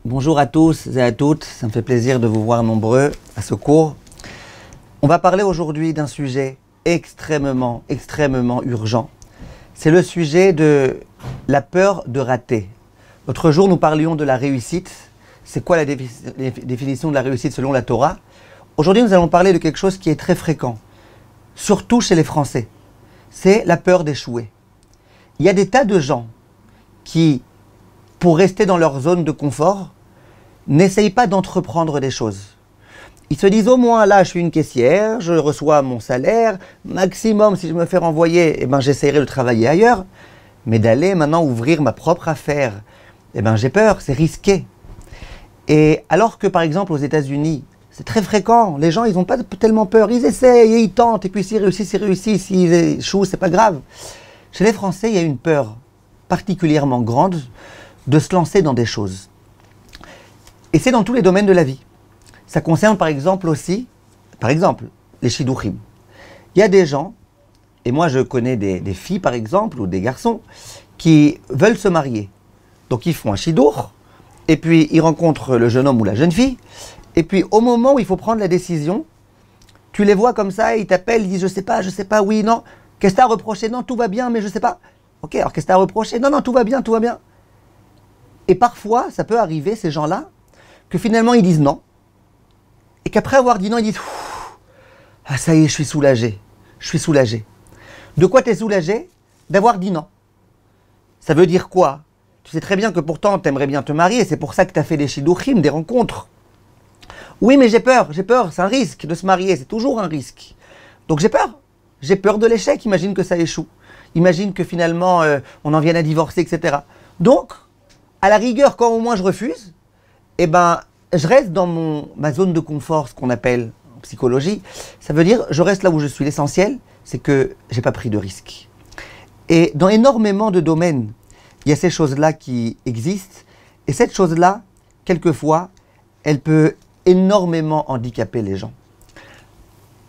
Bonjour à tous et à toutes, ça me fait plaisir de vous voir nombreux à ce cours. On va parler aujourd'hui d'un sujet extrêmement urgent. C'est le sujet de la peur de rater. L'autre jour, nous parlions de la réussite. C'est quoi la définition de la réussite selon la Torah? Aujourd'hui, nous allons parler de quelque chose qui est très fréquent, surtout chez les Français. C'est la peur d'échouer. Il y a des tas de gens qui, pour rester dans leur zone de confort, n'essayent pas d'entreprendre des choses. Ils se disent au moins là, je suis une caissière, je reçois mon salaire, maximum si je me fais renvoyer, j'essaierai de travailler ailleurs. Mais d'aller maintenant ouvrir ma propre affaire, j'ai peur, c'est risqué. Et alors que par exemple aux États-Unis, c'est très fréquent, les gens ils n'ont pas tellement peur, ils essayent et ils tentent, et puis s'ils réussissent, s'ils échouent, c'est pas grave. Chez les Français, il y a une peur particulièrement grande de se lancer dans des choses. Et c'est dans tous les domaines de la vie. Ça concerne par exemple aussi, les shidduchim. Il y a des gens, et moi je connais des filles par exemple, ou des garçons, qui veulent se marier. Donc ils font un shidduch, et puis ils rencontrent le jeune homme ou la jeune fille, et puis au moment où il faut prendre la décision, tu les vois comme ça, ils t'appellent, ils disent je sais pas, oui, non, qu'est-ce que t'as à reprocher? Non, tout va bien, mais je sais pas. Ok, alors qu'est-ce que t'as à reprocher? Non, tout va bien. Et parfois, ça peut arriver, ces gens-là, que finalement ils disent non, et qu'après avoir dit non, ils disent ah ça y est, je suis soulagé. De quoi t'es soulagé? D'avoir dit non. Ça veut dire quoi? Tu sais très bien que pourtant t'aimerais bien te marier, c'est pour ça que t'as fait des shidduchim, des rencontres. Oui, mais j'ai peur, c'est un risque de se marier, c'est toujours un risque. Donc j'ai peur de l'échec, imagine que ça échoue. Imagine que finalement on en vienne à divorcer, etc. Donc, à la rigueur, quand au moins je refuse, je reste dans ma zone de confort, ce qu'on appelle en psychologie. Ça veut dire, je reste là où je suis. L'essentiel, c'est que j'ai pas pris de risque. Et dans énormément de domaines, il y a ces choses-là qui existent. Et cette chose-là, quelquefois, elle peut énormément handicaper les gens.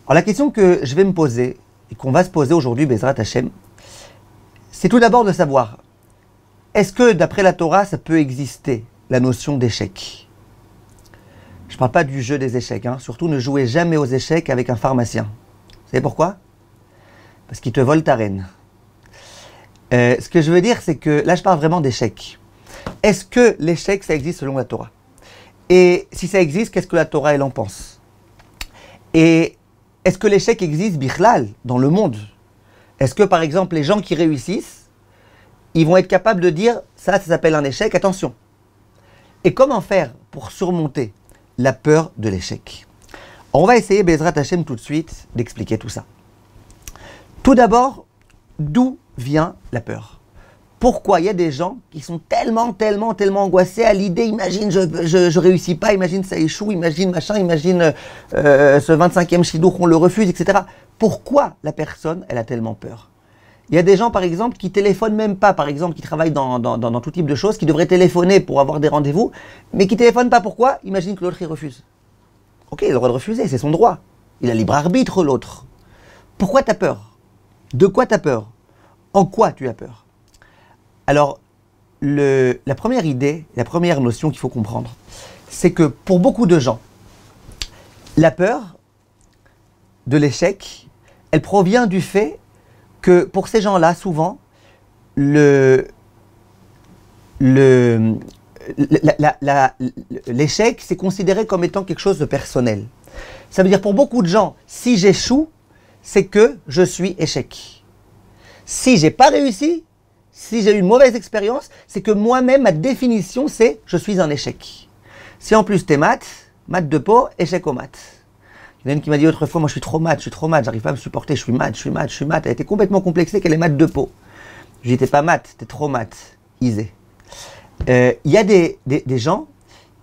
Alors la question que je vais me poser, et qu'on va se poser aujourd'hui, Bezrat Hashem, c'est tout d'abord de savoir, est-ce que d'après la Torah, ça peut exister la notion d'échec? Je ne parle pas du jeu des échecs, surtout ne jouez jamais aux échecs avec un pharmacien. Vous savez pourquoi? Parce qu'il te vole ta reine. Ce que je veux dire, c'est que là je parle vraiment d'échec. Est-ce que l'échec, ça existe selon la Torah? Et si ça existe, qu'est-ce que la Torah elle en pense? Et est-ce que l'échec existe bichlal, dans le monde? Est-ce que par exemple les gens qui réussissent, ils vont être capables de dire ça s'appelle un échec, attention. Et comment faire pour surmonter la peur de l'échec? On va essayer, Bezrat Hashem, tout de suite, d'expliquer tout ça. Tout d'abord, d'où vient la peur? Pourquoi il y a des gens qui sont tellement angoissés à l'idée, imagine je réussis pas, imagine ça échoue, imagine ce 25e shidduch, on le refuse, etc. Pourquoi la personne, elle a tellement peur? Il y a des gens, par exemple, qui téléphonent même pas, par exemple, qui travaillent dans tout type de choses, qui devraient téléphoner pour avoir des rendez-vous, mais qui téléphonent pas. Pourquoi? Imagine que l'autre, il refuse. Ok, il a le droit de refuser, c'est son droit. Il a libre arbitre, l'autre. Pourquoi tu as peur? De quoi tu as peur? En quoi tu as peur? Alors, la première idée, la première notion qu'il faut comprendre, c'est que pour beaucoup de gens, la peur de l'échec, elle provient du fait que pour ces gens-là, souvent, l'échec, c'est considéré comme étant quelque chose de personnel. Ça veut dire pour beaucoup de gens, si j'échoue, c'est que je suis échec. Si j'ai pas réussi, si j'ai eu une mauvaise expérience, c'est que moi-même, ma définition, c'est je suis un échec. Si en plus t'es maths de peau, échec aux maths. Il y en a une qui m'a dit autrefois, moi je suis trop maths, j'arrive pas à me supporter, je suis maths. Elle était complètement complexée qu'elle est maths de peau. Je dis, t'es pas maths, t'es trop maths. Isé. Il y a des gens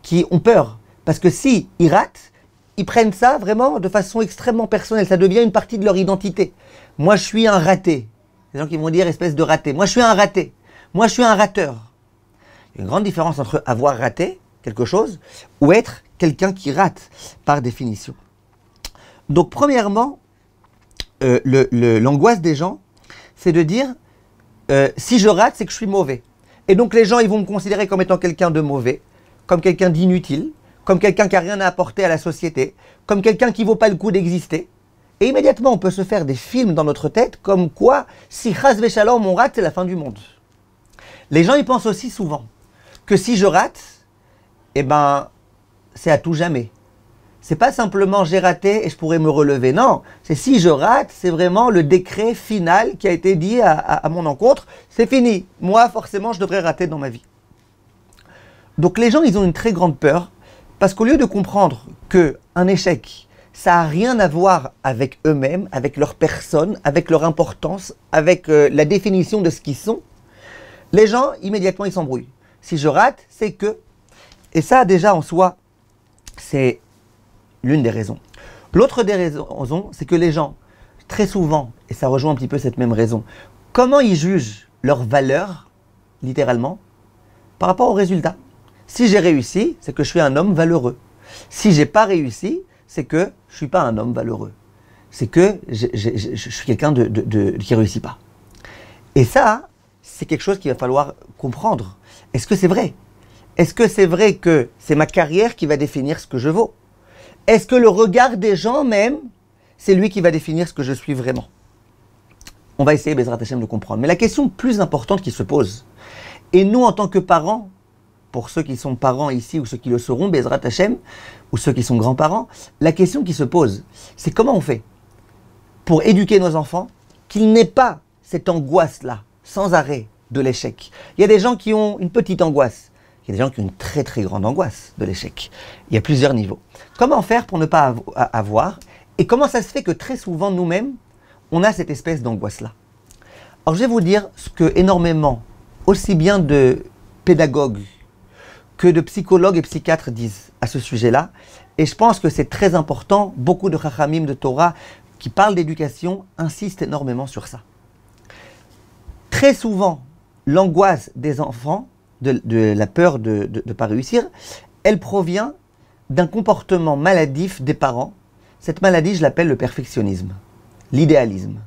qui ont peur, parce que si ils ratent, ils prennent ça vraiment de façon extrêmement personnelle, ça devient une partie de leur identité. Moi je suis un raté. Les gens qui vont dire espèce de raté. Moi je suis un raté. Moi je suis un rateur. Il y a une grande différence entre avoir raté quelque chose ou être quelqu'un qui rate par définition. Donc premièrement, l'angoisse des gens, c'est de dire si je rate, c'est que je suis mauvais. Et donc les gens, ils vont me considérer comme étant quelqu'un de mauvais. comme quelqu'un d'inutile, comme quelqu'un qui n'a rien à apporter à la société, comme quelqu'un qui ne vaut pas le coup d'exister. Et immédiatement, on peut se faire des films dans notre tête comme quoi, si chas v'shalom on rate, c'est la fin du monde. Les gens, ils pensent aussi souvent que si je rate, eh ben, c'est à tout jamais. C'est pas simplement j'ai raté et je pourrais me relever. Non, c'est si je rate, c'est vraiment le décret final qui a été dit à mon encontre. C'est fini. Moi, forcément, je devrais rater dans ma vie. Donc les gens, ils ont une très grande peur parce qu'au lieu de comprendre qu'un échec, ça n'a rien à voir avec eux-mêmes, avec leur personne, avec leur importance, avec la définition de ce qu'ils sont, les gens, immédiatement, ils s'embrouillent. Si je rate, c'est que... Et ça, déjà, en soi, c'est l'une des raisons. L'autre des raisons, c'est que les gens, très souvent, et ça rejoint un petit peu cette même raison, comment ils jugent leur valeur, littéralement, par rapport au résultat. Si j'ai réussi, c'est que je suis un homme valeureux. Si j'ai pas réussi, c'est que je suis pas un homme valeureux. C'est que je suis quelqu'un qui réussit pas. Et ça, c'est quelque chose qu'il va falloir comprendre. Est-ce que c'est vrai? Est-ce que c'est vrai que c'est ma carrière qui va définir ce que je vaux? Est-ce que le regard des gens même, c'est lui qui va définir ce que je suis vraiment? On va essayer, Bezrat Hashem, de comprendre. Mais la question plus importante qui se pose, et nous en tant que parents, pour ceux qui sont parents ici ou ceux qui le seront, Bezrat Hashem, ou ceux qui sont grands-parents, la question qui se pose, c'est comment on fait pour éduquer nos enfants qu'ils n'aient pas cette angoisse-là, sans arrêt, de l'échec. Il y a des gens qui ont une petite angoisse. Il y a des gens qui ont une très très grande angoisse de l'échec. Il y a plusieurs niveaux. Comment faire pour ne pas avoir? Et comment ça se fait que très souvent nous-mêmes, on a cette espèce d'angoisse-là? Alors je vais vous dire ce que énormément, aussi bien de pédagogues que de psychologues et psychiatres disent à ce sujet-là. Et je pense que c'est très important. Beaucoup de chachamim de Torah qui parlent d'éducation insistent énormément sur ça. Très souvent, l'angoisse des enfants, de la peur de ne pas réussir, elle provient d'un comportement maladif des parents. Cette maladie, je l'appelle le perfectionnisme, l'idéalisme.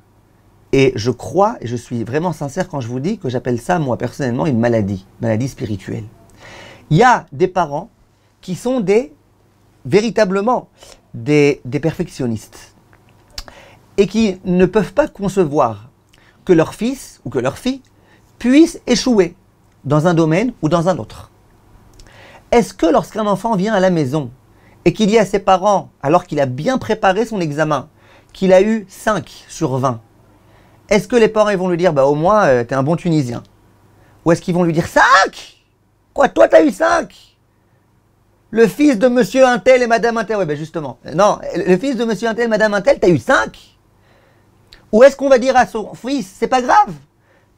Et je crois, et je suis vraiment sincère quand je vous dis que j'appelle ça, moi personnellement, une maladie spirituelle. Il y a des parents qui sont véritablement des perfectionnistes et qui ne peuvent pas concevoir que leur fils ou que leur fille puisse échouer dans un domaine ou dans un autre. Est-ce que lorsqu'un enfant vient à la maison et qu'il dit à ses parents, alors qu'il a bien préparé son examen, qu'il a eu 5 sur 20, est-ce que les parents ils vont lui dire, au moins, t'es un bon Tunisien? Ou est-ce qu'ils vont lui dire, 5? Quoi, toi t'as eu 5? Le fils de monsieur Untel et madame Untel, oui, justement. Non, le fils de monsieur Untel et madame Untel, t'as eu 5? Ou est-ce qu'on va dire à son fils, c'est pas grave?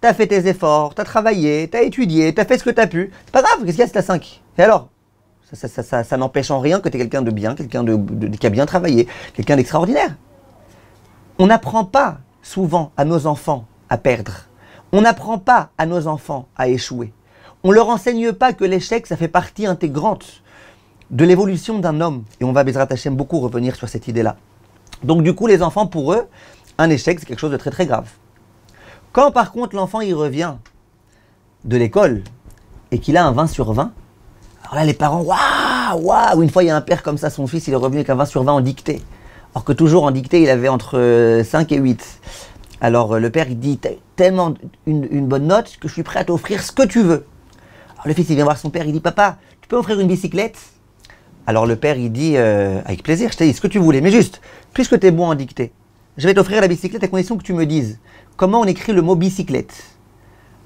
T'as fait tes efforts, t'as travaillé, t'as étudié, t'as fait ce que t'as pu. C'est pas grave, qu'est-ce qu'il y a si t'as 5? Et alors? Ça n'empêche en rien que t'es quelqu'un de bien, quelqu'un qui a bien travaillé, quelqu'un d'extraordinaire. On n'apprend pas souvent à nos enfants à perdre. On n'apprend pas à nos enfants à échouer. On leur enseigne pas que l'échec, ça fait partie intégrante de l'évolution d'un homme. Et on va, Bezrat Hashem, beaucoup revenir sur cette idée-là. Donc du coup, les enfants, pour eux, un échec, c'est quelque chose de très très grave. Quand par contre l'enfant il revient de l'école et qu'il a un 20 sur 20, alors là les parents, waouh, une fois il y a un père comme ça, son fils il est revenu avec un 20 sur 20 en dictée. Alors que toujours en dictée il avait entre 5 et 8. Alors le père il dit, t'as tellement une bonne note que je suis prêt à t'offrir ce que tu veux. Alors le fils il vient voir son père, il dit, papa, tu peux offrir une bicyclette? Alors le père il dit, avec plaisir, je t'ai dit ce que tu voulais, mais juste, puisque tu es bon en dictée, je vais t'offrir la bicyclette à condition que tu me dises comment on écrit le mot bicyclette.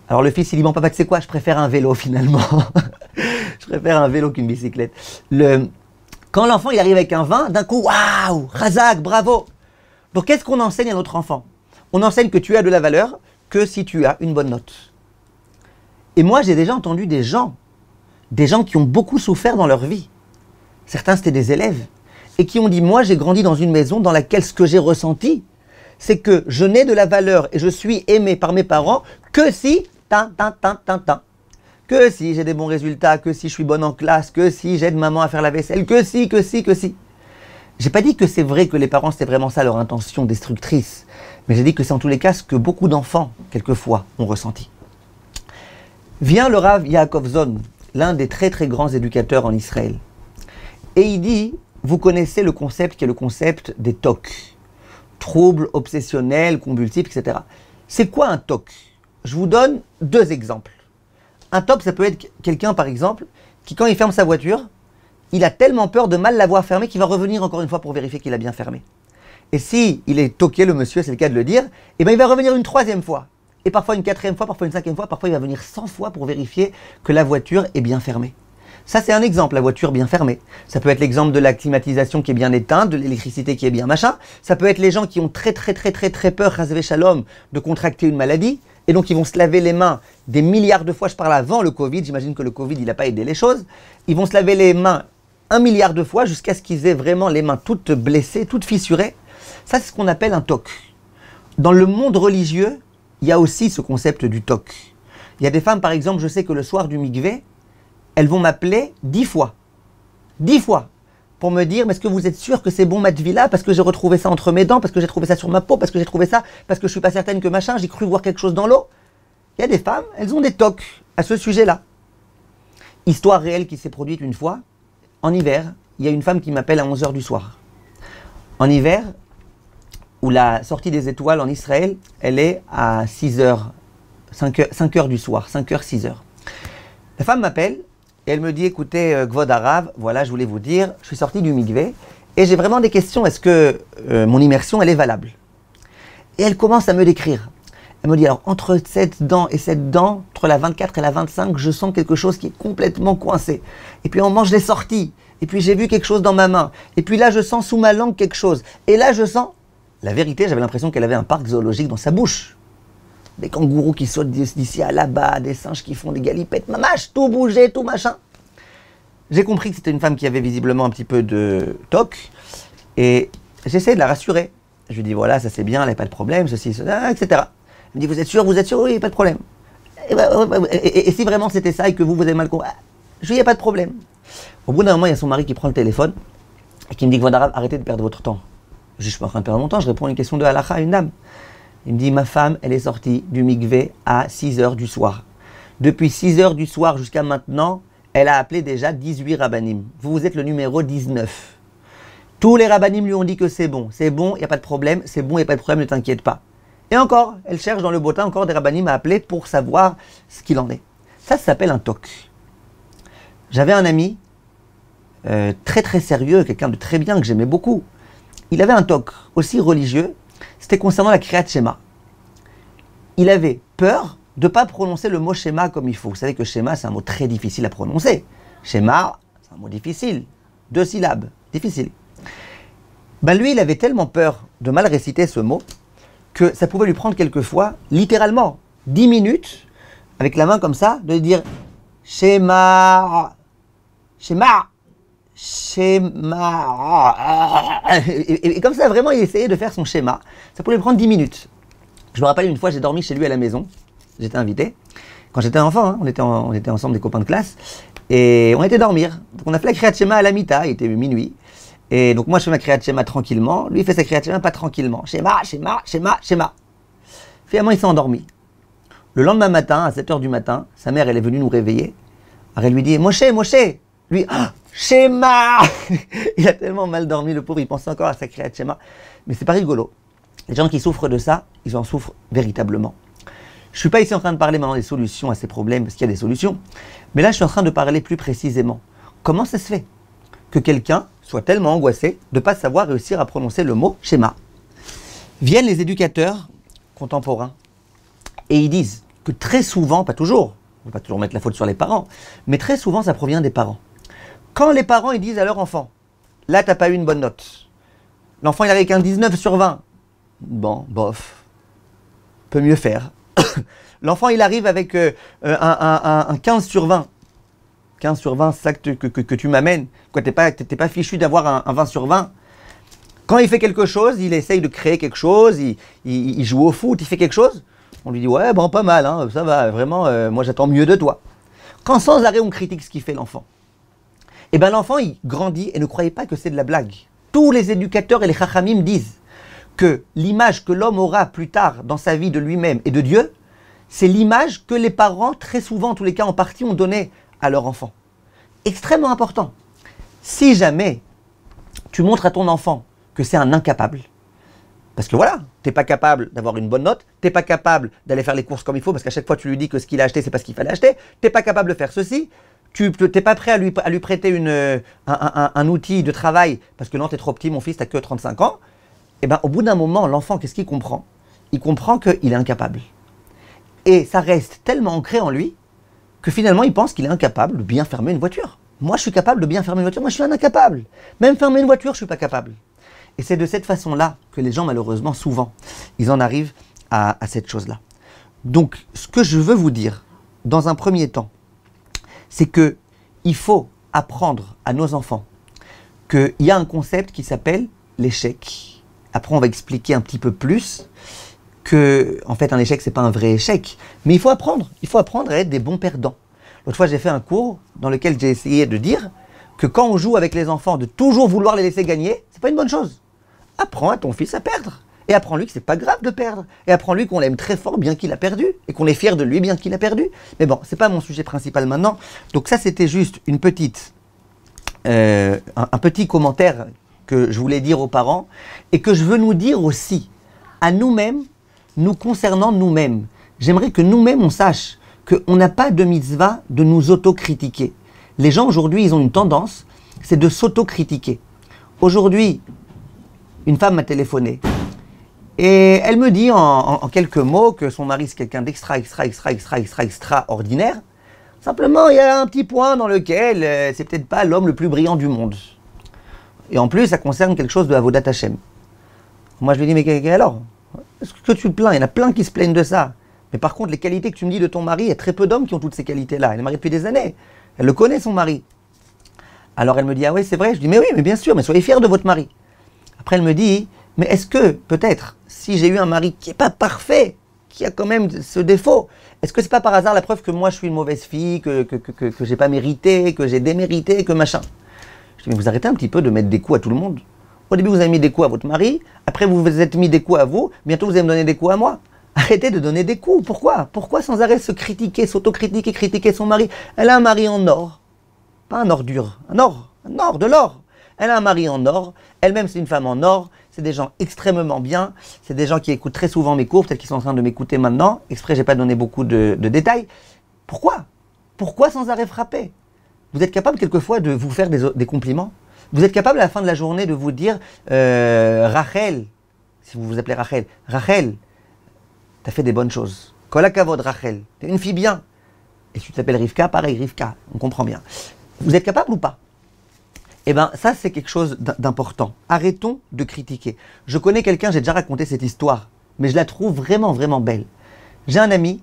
Alors le fils il dit, bon papa tu sais quoi, je préfère un vélo finalement. Je préfère un vélo qu'une bicyclette. Quand l'enfant il arrive avec un 20, d'un coup, waouh, Razak, bravo. Donc qu'est-ce qu'on enseigne à notre enfant? On enseigne que tu as de la valeur que si tu as une bonne note. Et moi j'ai déjà entendu des gens qui ont beaucoup souffert dans leur vie. Certains c'était des élèves et qui ont dit, moi j'ai grandi dans une maison dans laquelle ce que j'ai ressenti, c'est que je n'ai de la valeur et je suis aimé par mes parents que si, que si j'ai des bons résultats, que si je suis bonne en classe, que si j'aide maman à faire la vaisselle, que si. J'ai pas dit que c'est vrai que les parents c'était vraiment ça leur intention destructrice, mais j'ai dit que c'est en tous les cas ce que beaucoup d'enfants, quelquefois, ont ressenti. Vient le Rav Yaakov Zon l'un des très très grands éducateurs en Israël. Et il dit, vous connaissez le concept qui est le concept des TOC, troubles obsessionnels, convulsifs, etc. C'est quoi un TOC? Je vous donne deux exemples. Un TOC, ça peut être quelqu'un, par exemple, qui quand il ferme sa voiture, il a tellement peur de mal l'avoir fermée qu'il va revenir encore une fois pour vérifier qu'il a bien fermé. Et si il est toqué, le monsieur, c'est le cas de le dire, eh ben il va revenir une troisième fois. Et parfois une quatrième fois, parfois une cinquième fois, parfois il va venir 100 fois pour vérifier que la voiture est bien fermée. Ça, c'est un exemple, la voiture bien fermée. Ça peut être l'exemple de la climatisation qui est bien éteinte, de l'électricité qui est bien machin. Ça peut être les gens qui ont très peur, Chasvé Shalom, de contracter une maladie. Et donc, ils vont se laver les mains des milliards de fois. Je parle avant le Covid. J'imagine que le Covid, il n'a pas aidé les choses. Ils vont se laver les mains 1 milliard de fois jusqu'à ce qu'ils aient vraiment les mains toutes blessées, toutes fissurées. Ça, c'est ce qu'on appelle un TOC. Dans le monde religieux, il y a aussi ce concept du TOC. Il y a des femmes, par exemple, je sais que le soir du mikvé, elles vont m'appeler 10 fois. 10 fois. Pour me dire, mais est-ce que vous êtes sûr que c'est bon Matvila? Parce que j'ai retrouvé ça entre mes dents, parce que j'ai trouvé ça sur ma peau, parce que j'ai trouvé ça, parce que je suis pas certaine que machin, j'ai cru voir quelque chose dans l'eau. Il y a des femmes, elles ont des TOC à ce sujet-là. Histoire réelle qui s'est produite une fois. En hiver, il y a une femme qui m'appelle à 11h du soir. En hiver, où la sortie des étoiles en Israël, elle est à 6h, 5h du soir, 5h, 6h. La femme m'appelle et elle me dit, écoutez, Kvod Arav, voilà, je voulais vous dire, je suis sorti du mikvé et j'ai vraiment des questions, est-ce que mon immersion, elle est valable? Et elle commence à me décrire. Elle me dit, alors, entre cette dent et cette dent, entre la 24 et la 25, je sens quelque chose qui est complètement coincé. Et puis, au moment, je l'ai sorti. Et puis, j'ai vu quelque chose dans ma main. Et puis là, je sens sous ma langue quelque chose. Et là, je sens... La vérité, j'avais l'impression qu'elle avait un parc zoologique dans sa bouche. Des kangourous qui sautent d'ici à là-bas, des singes qui font des galipettes, mamache, tout bougeait, tout machin. J'ai compris que c'était une femme qui avait visiblement un petit peu de TOC. Et j'essaie de la rassurer. Je lui dis, voilà, ça c'est bien, elle n'a pas de problème, ceci, cela, etc. Elle me dit, vous êtes sûr? Oui, pas de problème. Et si vraiment c'était ça et que vous avez mal compris? Je lui dis, il n'y a pas de problème. Au bout d'un moment, il y a son mari qui prend le téléphone et qui me dit, arrêtez de perdre votre temps. Je dis, je suis pas en train de perdre mon temps, je réponds à une question de halakha à une dame. Il me dit, ma femme, elle est sortie du mikvé à 6h du soir. Depuis 6h du soir jusqu'à maintenant, elle a appelé déjà 18 rabbanim. Vous êtes le numéro 19. Tous les rabbanim lui ont dit que c'est bon, il n'y a pas de problème, c'est bon, il n'y a pas de problème, ne t'inquiète pas. Et encore, elle cherche dans le bottin encore des rabbanim à appeler pour savoir ce qu'il en est. Ça s'appelle un TOC. J'avais un ami très sérieux, quelqu'un de très bien que j'aimais beaucoup. Il avait un TOC aussi religieux, c'était concernant la Kriyat Shema. Il avait peur de ne pas prononcer le mot Shema comme il faut. Vous savez que Shema, c'est un mot très difficile à prononcer. Shema, c'est un mot difficile. 2 syllabes, difficile. Ben lui, il avait tellement peur de mal réciter ce mot que ça pouvait lui prendre quelquefois, littéralement, 10 minutes, avec la main comme ça, de dire Shema, Shema, Shema. Et comme ça, vraiment, il essayait de faire son schéma. Ça pouvait lui prendre 10 minutes. Je me rappelle une fois, j'ai dormi chez lui à la maison. J'étais invité. Quand j'étais enfant, hein, on était ensemble des copains de classe. Et on était dormir. Donc on a fait la Kriyat Shema à la mita, il était minuit. Et donc moi je fais ma Kriyat Shema tranquillement. Lui il fait sa Kriyat Shema pas tranquillement. Shema, Shema, Shema, Shema. Finalement il s'est endormi. Le lendemain matin, à 7h du matin, sa mère elle est venue nous réveiller. Alors elle lui dit, Moshe, Moshe. Lui, ah, Shema. Il a tellement mal dormi, le pauvre, il pense encore à sa Kriyat Shema. Mais c'est pas rigolo. Les gens qui souffrent de ça, ils en souffrent véritablement. Je ne suis pas ici en train de parler maintenant des solutions à ces problèmes, parce qu'il y a des solutions. Mais là, je suis en train de parler plus précisément. Comment ça se fait que quelqu'un soit tellement angoissé de ne pas savoir réussir à prononcer le mot schéma? Viennent les éducateurs contemporains et ils disent que très souvent, pas toujours, on ne va pas toujours mettre la faute sur les parents, mais très souvent, ça provient des parents. Quand les parents ils disent à leur enfant, là, tu n'as pas eu une bonne note. L'enfant, il avait qu'un 19 sur 20. Bon, bof, peut mieux faire. L'enfant, il arrive avec un 15 sur 20. 15 sur 20, c'est ça que tu m'amènes. Quoi, t'es pas fichu d'avoir un 20 sur 20. Quand il fait quelque chose, il essaye de créer quelque chose, il joue au foot, il fait quelque chose. On lui dit, ouais, bon, pas mal, hein, ça va, vraiment, moi j'attends mieux de toi. Quand sans arrêt on critique ce qu'il fait l'enfant, eh bien l'enfant, il grandit et ne croyez pas que c'est de la blague. Tous les éducateurs et les chachamim disent que l'image que l'homme aura plus tard dans sa vie de lui-même et de Dieu, c'est l'image que les parents, très souvent, en tous les cas en partie, ont donnée à leur enfant. Extrêmement important. Si jamais tu montres à ton enfant que c'est un incapable, parce que voilà, t'es pas capable d'avoir une bonne note, t'es pas capable d'aller faire les courses comme il faut, parce qu'à chaque fois tu lui dis que ce qu'il a acheté, c'est pas ce qu'il fallait acheter, t'es pas capable de faire ceci, tu t'es pas prêt à lui prêter un outil de travail, parce que non, t'es trop petit, mon fils, t'as que 35 ans, et bien au bout d'un moment, l'enfant, qu'est-ce qu'il comprend? Il comprend qu'il est incapable. Et ça reste tellement ancré en lui, que finalement il pense qu'il est incapable de bien fermer une voiture. Moi je suis capable de bien fermer une voiture, moi je suis un incapable. Même fermer une voiture, je suis pas capable. Et c'est de cette façon-là que les gens, malheureusement, souvent, ils en arrivent à cette chose-là. Donc, ce que je veux vous dire, dans un premier temps, c'est que il faut apprendre à nos enfants qu'il y a un concept qui s'appelle l'échec. Après, on va expliquer un petit peu plus que, en fait, un échec, c'est pas un vrai échec. Mais il faut apprendre à être des bons perdants. L'autre fois, j'ai fait un cours dans lequel j'ai essayé de dire que quand on joue avec les enfants, de toujours vouloir les laisser gagner, c'est pas une bonne chose. Apprends à ton fils à perdre. Et apprends-lui que c'est pas grave de perdre. Et apprends-lui qu'on l'aime très fort bien qu'il a perdu. Et qu'on est fier de lui bien qu'il a perdu. Mais bon, c'est pas mon sujet principal maintenant. Donc ça, c'était juste une petite, un petit commentaire que je voulais dire aux parents. Et que je veux nous dire aussi à nous-mêmes, nous concernant nous-mêmes. J'aimerais que nous-mêmes, on sache qu'on n'a pas de mitzvah de nous autocritiquer. Les gens aujourd'hui, ils ont une tendance, c'est de s'autocritiquer. Aujourd'hui, une femme m'a téléphoné et elle me dit en quelques mots que son mari c'est quelqu'un d'extraordinaire. Simplement, il y a un petit point dans lequel c'est peut-être pas l'homme le plus brillant du monde. Et en plus, ça concerne quelque chose de Avodat Hashem. Moi, je lui dis, mais alors, est-ce que tu te plains? Il y en a plein qui se plaignent de ça. Mais par contre, les qualités que tu me dis de ton mari, il y a très peu d'hommes qui ont toutes ces qualités-là. Elle est mariée depuis des années. Elle le connaît, son mari. Alors elle me dit, ah oui, c'est vrai. Je dis, mais oui, mais bien sûr, mais soyez fiers de votre mari. Après, elle me dit, mais est-ce que, peut-être, si j'ai eu un mari qui n'est pas parfait, qui a quand même ce défaut, est-ce que c'est pas par hasard la preuve que moi je suis une mauvaise fille, que j'ai pas mérité, que j'ai démérité, que machin? Je dis, mais vous arrêtez un petit peu de mettre des coups à tout le monde. Au début, vous avez mis des coups à votre mari, après vous vous êtes mis des coups à vous, bientôt vous allez me donner des coups à moi. Arrêtez de donner des coups. Pourquoi? Pourquoi sans arrêt se critiquer, s'autocritiquer, critiquer son mari? Elle a un mari en or. Pas un or dur, un or, de l'or. Elle a un mari en or, elle-même c'est une femme en or, c'est des gens extrêmement bien, c'est des gens qui écoutent très souvent mes cours, peut-être qu'ils sont en train de m'écouter maintenant, exprès j'ai pas donné beaucoup de détails. Pourquoi? Pourquoi sans arrêt frapper? Vous êtes capable quelquefois de vous faire des compliments? Vous êtes capable à la fin de la journée de vous dire Rachel, si vous vous appelez Rachel, Rachel, t'as fait des bonnes choses. Kol hakavod Rachel, t'es une fille bien. Et si tu t'appelles Rivka, pareil, Rivka, on comprend bien. Vous êtes capable ou pas? Eh bien, ça, c'est quelque chose d'important. Arrêtons de critiquer. Je connais quelqu'un, j'ai déjà raconté cette histoire, mais je la trouve vraiment, vraiment belle. J'ai un ami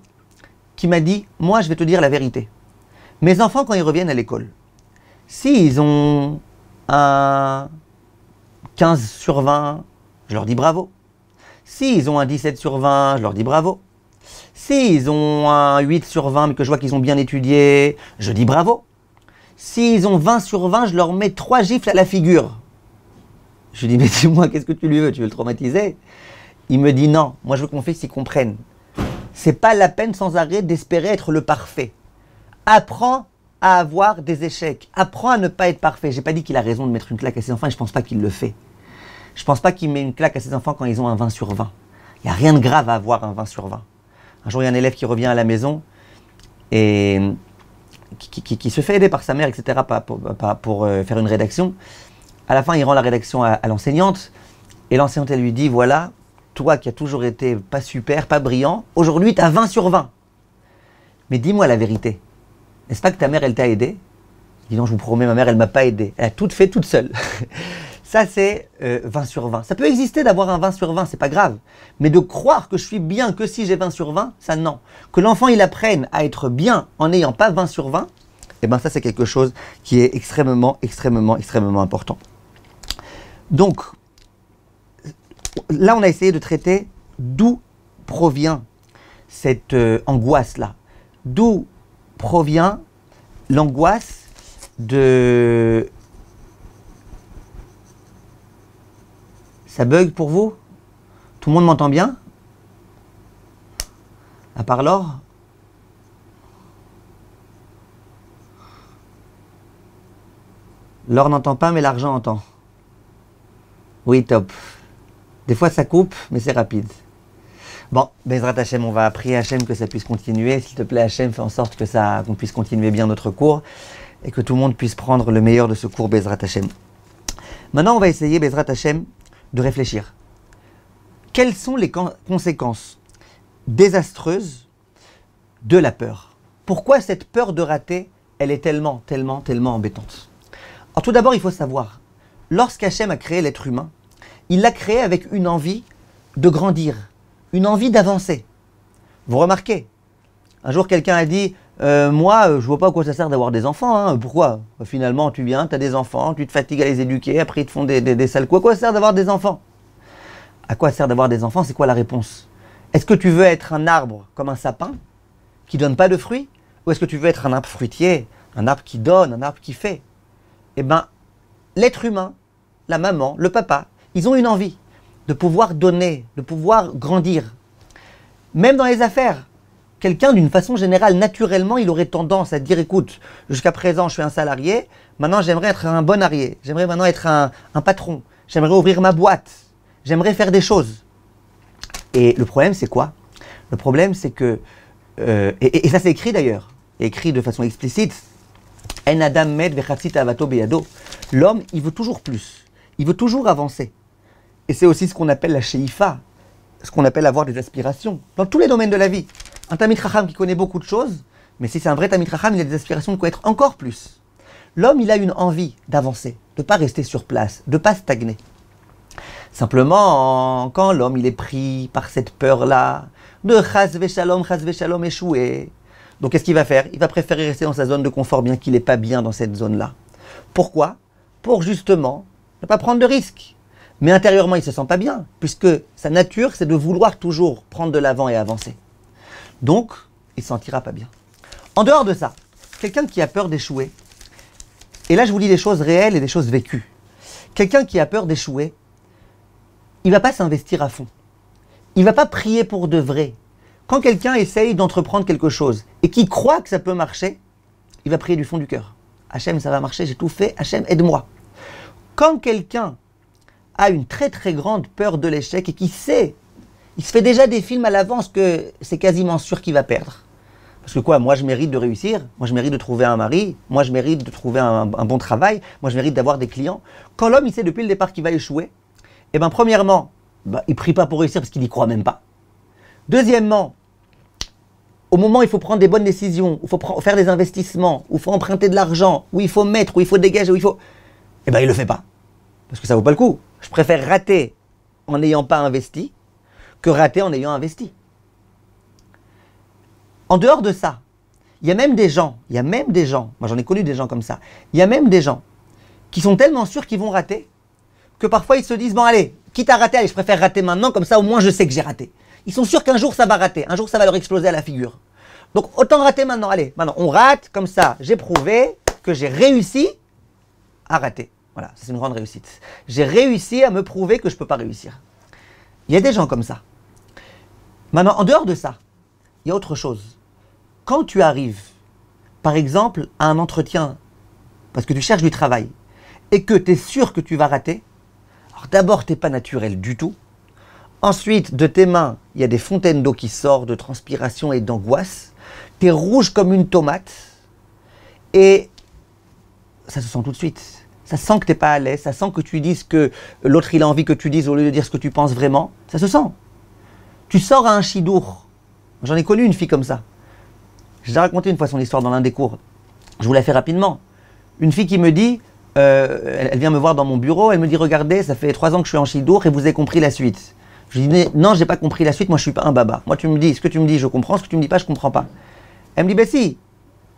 qui m'a dit, moi, je vais te dire la vérité. Mes enfants, quand ils reviennent à l'école, s'ils ont un 15 sur 20, je leur dis bravo. S'ils ont un 17 sur 20, je leur dis bravo. S'ils ont un 8 sur 20, mais que je vois qu'ils ont bien étudié, je dis bravo. S'ils ont 20 sur 20, je leur mets 3 gifles à la figure. Je lui dis, mais dis-moi, qu'est-ce que tu lui veux? Tu veux le traumatiser? Il me dit, non, moi je veux que mon fils y comprenne. C'est pas la peine sans arrêt d'espérer être le parfait. Apprends à avoir des échecs. Apprends à ne pas être parfait. J'ai pas dit qu'il a raison de mettre une claque à ses enfants et je pense pas qu'il le fait. Je pense pas qu'il met une claque à ses enfants quand ils ont un 20 sur 20. Il n'y a rien de grave à avoir un 20 sur 20. Un jour, il y a un élève qui revient à la maison et qui se fait aider par sa mère, etc., pour faire une rédaction. À la fin, il rend la rédaction à l'enseignante et l'enseignante, elle lui dit, voilà, toi qui as toujours été pas super, pas brillant, aujourd'hui, tu as 20 sur 20. Mais dis-moi la vérité. N'est-ce pas que ta mère, elle t'a aidé? Il dit, non, je vous promets, ma mère, elle m'a pas aidé. Elle a tout fait toute seule. Ça, c'est 20 sur 20. Ça peut exister d'avoir un 20 sur 20, c'est pas grave. Mais de croire que je suis bien que si j'ai 20 sur 20, ça non. Que l'enfant, il apprenne à être bien en n'ayant pas 20 sur 20, eh bien ça, c'est quelque chose qui est extrêmement, extrêmement, extrêmement important. Donc, là, on a essayé de traiter d'où provient cette angoisse-là. D'où provient l'angoisse de... Ça bug pour vous? Tout le monde m'entend bien? À part Laure? L'or n'entend pas, mais l'argent entend. Oui, top. Des fois, ça coupe, mais c'est rapide. Bon, Bezrat Hashem, on va prier Hashem que ça puisse continuer. S'il te plaît, Hashem, fais en sorte que qu'on puisse continuer bien notre cours et que tout le monde puisse prendre le meilleur de ce cours, Bezrat Hashem. Maintenant, on va essayer, Bezrat Hashem, de réfléchir. Quelles sont les conséquences désastreuses de la peur? Pourquoi cette peur de rater, elle est tellement embêtante? Alors tout d'abord, il faut savoir, lorsqu'Hachem a créé l'être humain, il l'a créé avec une envie de grandir, une envie d'avancer. Vous remarquez, un jour quelqu'un a dit moi, je vois pas à quoi ça sert d'avoir des enfants. Hein. Pourquoi? Finalement, tu viens, tu as des enfants, tu te fatigues à les éduquer, après ils te font des sales coups. À quoi ça sert d'avoir des enfants? À quoi ça sert d'avoir des enfants? C'est quoi la réponse? Est-ce que tu veux être un arbre comme un sapin qui donne pas de fruits? Ou est-ce que tu veux être un arbre fruitier, un arbre qui donne, un arbre qui fait? Eh bien, l'être humain, la maman, le papa, ils ont une envie de pouvoir donner, de pouvoir grandir. Même dans les affaires, quelqu'un d'une façon générale, naturellement, il aurait tendance à dire, écoute, jusqu'à présent je suis un salarié, maintenant j'aimerais être un bon arrière, j'aimerais maintenant être un patron, j'aimerais ouvrir ma boîte, j'aimerais faire des choses. Et le problème c'est quoi? Le problème c'est que, et ça c'est écrit d'ailleurs, écrit de façon explicite, En Adam med vechatsit avato beyado. L'homme, il veut toujours plus, il veut toujours avancer. Et c'est aussi ce qu'on appelle la sheifa, ce qu'on appelle avoir des aspirations, dans tous les domaines de la vie. Un Talmid Chacham qui connaît beaucoup de choses, mais si c'est un vrai Talmid Chacham, il a des aspirations de connaître encore plus. L'homme, il a une envie d'avancer, de ne pas rester sur place, de ne pas stagner. Simplement, quand l'homme il est pris par cette peur-là, de chas vechalom échouer, donc qu'est-ce qu'il va faire? Il va préférer rester dans sa zone de confort, bien qu'il n'est pas bien dans cette zone-là. Pourquoi? Pour justement ne pas prendre de risques. Mais intérieurement, il ne se sent pas bien, puisque sa nature, c'est de vouloir toujours prendre de l'avant et avancer. Donc, il ne se sentira pas bien. En dehors de ça, quelqu'un qui a peur d'échouer, et là je vous dis des choses réelles et des choses vécues. Quelqu'un qui a peur d'échouer, il ne va pas s'investir à fond. Il ne va pas prier pour de vrai. Quand quelqu'un essaye d'entreprendre quelque chose et qui croit que ça peut marcher, il va prier du fond du cœur. Hachem, ça va marcher, j'ai tout fait, Hachem, aide-moi. Quand quelqu'un a une très grande peur de l'échec et qui sait, il se fait déjà des films à l'avance que c'est quasiment sûr qu'il va perdre. Parce que quoi, moi je mérite de réussir, moi je mérite de trouver un mari, moi je mérite de trouver un bon travail, moi je mérite d'avoir des clients. Quand l'homme il sait depuis le départ qu'il va échouer, eh bien premièrement, il ne prie pas pour réussir parce qu'il n'y croit même pas. Deuxièmement, au moment où il faut prendre des bonnes décisions, où il faut faire des investissements, où il faut emprunter de l'argent, où il faut mettre, où il faut dégager, où il faut... Eh bien il ne le fait pas. Parce que ça ne vaut pas le coup. Je préfère rater en n'ayant pas investi que rater en ayant investi. En dehors de ça, il y a même des gens, moi j'en ai connu des gens comme ça, il y a même des gens qui sont tellement sûrs qu'ils vont rater que parfois ils se disent, bon allez, quitte à rater, allez, je préfère rater maintenant, comme ça au moins je sais que j'ai raté. Ils sont sûrs qu'un jour ça va rater, un jour ça va leur exploser à la figure. Donc autant rater maintenant, allez, maintenant on rate, comme ça j'ai prouvé que j'ai réussi à rater. Voilà, c'est une grande réussite. J'ai réussi à me prouver que je ne peux pas réussir. Il y a des gens comme ça. Maintenant, en dehors de ça, il y a autre chose. Quand tu arrives, par exemple, à un entretien, parce que tu cherches du travail, et que tu es sûr que tu vas rater, alors d'abord, tu n'es pas naturel du tout. Ensuite, de tes mains, il y a des fontaines d'eau qui sortent, de transpiration et d'angoisse. Tu es rouge comme une tomate, et ça se sent tout de suite. Ça sent que tu n'es pas à l'aise, ça sent que tu dises que l'autre il a envie que tu dises au lieu de dire ce que tu penses vraiment. Ça se sent. Tu sors à un chidour. J'en ai connu une fille comme ça. J'ai raconté une fois son histoire dans l'un des cours. Je vous la fais rapidement. Une fille qui me dit, elle vient me voir dans mon bureau, elle me dit, regardez, ça fait 3 ans que je suis en chidour et vous avez compris la suite. Je lui dis, non, j'ai pas compris la suite, moi je suis pas un baba. Moi tu me dis, ce que tu me dis je comprends, ce que tu me dis pas je comprends pas. Elle me dit, ben si.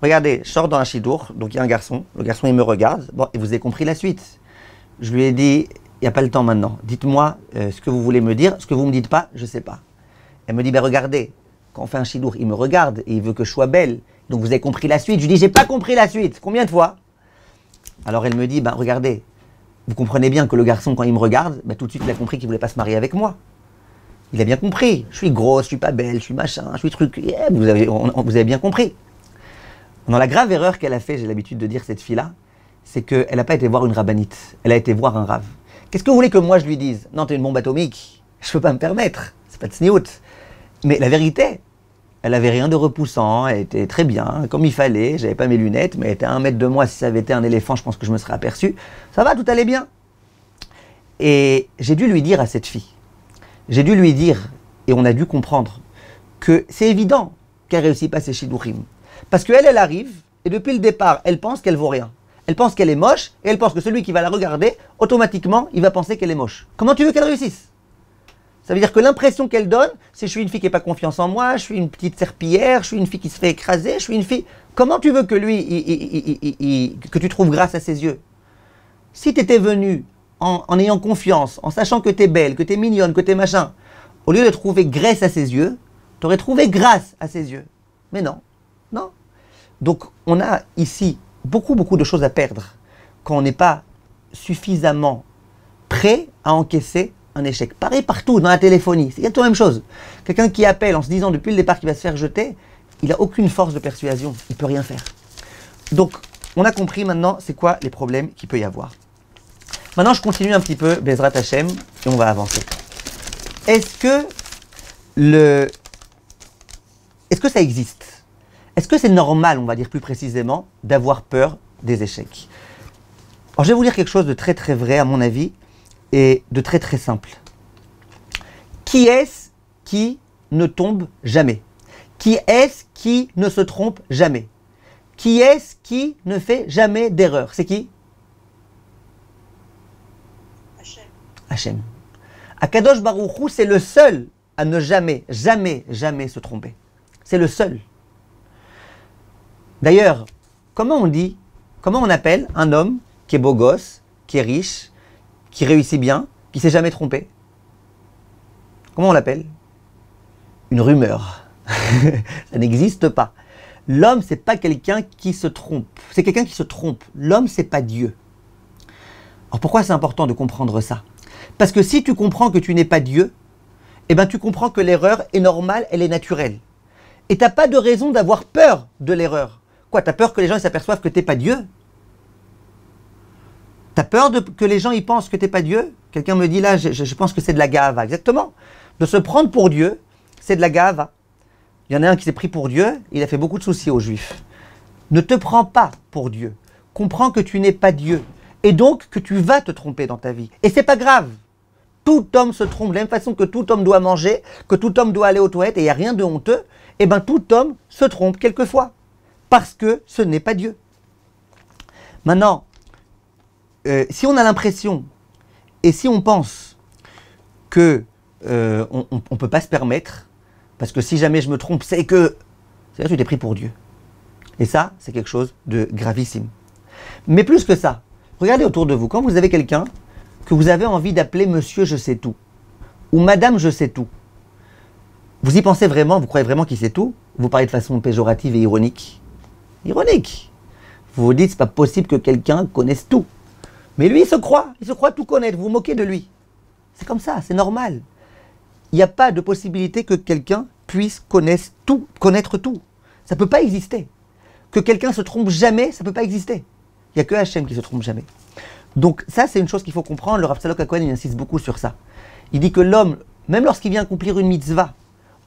Regardez, je sors dans un chidour, donc il y a un garçon, le garçon il me regarde, bon, et vous avez compris la suite. Je lui ai dit, il n'y a pas le temps maintenant, dites-moi ce que vous voulez me dire, ce que vous ne me dites pas, je ne sais pas. Elle me dit, ben regardez, quand on fait un chidour, il me regarde et il veut que je sois belle, donc vous avez compris la suite. Je lui dis, j'ai pas compris la suite, combien de fois? Alors elle me dit, ben regardez, vous comprenez bien que le garçon quand il me regarde, ben, tout de suite il a compris qu'il ne voulait pas se marier avec moi. Il a bien compris, je suis grosse, je suis pas belle, je suis machin, je suis truc, yeah, vous avez bien compris. Dans la grave erreur qu'elle a fait, j'ai l'habitude de dire cette fille-là, c'est qu'elle n'a pas été voir une rabbinite, elle a été voir un rave. Qu'est-ce que vous voulez que moi je lui dise? Non, t'es une bombe atomique, je peux pas me permettre, c'est pas de sniout. Mais la vérité, elle avait rien de repoussant, elle était très bien, comme il fallait, j'avais pas mes lunettes, mais elle était à 1 mètre de moi, si ça avait été un éléphant, je pense que je me serais aperçu. Ça va, tout allait bien. Et j'ai dû lui dire à cette fille, j'ai dû lui dire, et on a dû comprendre, que c'est évident qu'elle ne réussit pas ses shidduchim. Parce qu'elle, elle arrive, et depuis le départ, elle pense qu'elle vaut rien. Elle pense qu'elle est moche, et elle pense que celui qui va la regarder, automatiquement, il va penser qu'elle est moche. Comment tu veux qu'elle réussisse? Ça veut dire que l'impression qu'elle donne, c'est je suis une fille qui n'a pas confiance en moi, je suis une petite serpillière, je suis une fille qui se fait écraser, je suis une fille... Comment tu veux que lui, que tu trouves grâce à ses yeux? Si tu étais venu en ayant confiance, en sachant que tu es belle, que tu es mignonne, que tu es machin, au lieu de trouver graisse à ses yeux, tu aurais trouvé grâce à ses yeux. Mais non, non. Donc on a ici beaucoup de choses à perdre quand on n'est pas suffisamment prêt à encaisser un échec. Pareil partout, dans la téléphonie, c'est exactement la même chose. Quelqu'un qui appelle en se disant depuis le départ qu'il va se faire jeter, il n'a aucune force de persuasion, il ne peut rien faire. Donc on a compris maintenant c'est quoi les problèmes qu'il peut y avoir. Maintenant je continue un petit peu, Bezrat Hashem, et on va avancer. Est-ce que ça existe? Est-ce que c'est normal, on va dire plus précisément, d'avoir peur des échecs? Alors je vais vous dire quelque chose de très vrai à mon avis et de très simple. Qui est-ce qui ne tombe jamais? Qui est-ce qui ne se trompe jamais? Qui est-ce qui ne fait jamais d'erreur? C'est qui? Hachem. Akadosh Baruch Hu, c'est le seul à ne jamais se tromper. C'est le seul. D'ailleurs, comment on appelle un homme qui est beau gosse, qui est riche, qui réussit bien, qui ne s'est jamais trompé? Comment on l'appelle? Une rumeur. Ça n'existe pas. L'homme, c'est pas quelqu'un qui se trompe. C'est quelqu'un qui se trompe. L'homme, c'est pas Dieu. Alors pourquoi c'est important de comprendre ça? Parce que si tu comprends que tu n'es pas Dieu, eh ben tu comprends que l'erreur est normale, elle est naturelle. Et tu n'as pas de raison d'avoir peur de l'erreur. Quoi, tu as peur que les gens s'aperçoivent que tu n'es pas Dieu? Tu as peur que les gens ils pensent que tu n'es pas Dieu? Quelqu'un me dit là, je pense que c'est de la gava. Exactement. De se prendre pour Dieu, c'est de la gava. Il y en a un qui s'est pris pour Dieu, il a fait beaucoup de soucis aux Juifs. Ne te prends pas pour Dieu. Comprends que tu n'es pas Dieu. Et donc que tu vas te tromper dans ta vie. Et c'est pas grave. Tout homme se trompe de la même façon que tout homme doit manger, que tout homme doit aller aux toilettes, et il n'y a rien de honteux. Eh bien tout homme se trompe quelquefois. Parce que ce n'est pas Dieu. Maintenant, si on a l'impression, et si on pense que on ne peut pas se permettre, parce que si jamais je me trompe, c'est que tu t'es pris pour Dieu. Et ça, c'est quelque chose de gravissime. Mais plus que ça, regardez autour de vous, quand vous avez quelqu'un que vous avez envie d'appeler monsieur je sais tout, ou madame je sais tout, vous y pensez vraiment, vous croyez vraiment qu'il sait tout? Vous parlez de façon péjorative et ironique. Ironique. Vous vous dites, c'est pas possible que quelqu'un connaisse tout. Mais lui, il se croit tout connaître, vous vous moquez de lui. C'est comme ça, c'est normal. Il n'y a pas de possibilité que quelqu'un puisse connaître tout. Ça ne peut pas exister. Que quelqu'un se trompe jamais, ça ne peut pas exister. Il n'y a que Hachem qui se trompe jamais. Donc ça, c'est une chose qu'il faut comprendre. Le Rav Tzadok HaKohen, il insiste beaucoup sur ça. Il dit que l'homme, même lorsqu'il vient accomplir une mitzvah,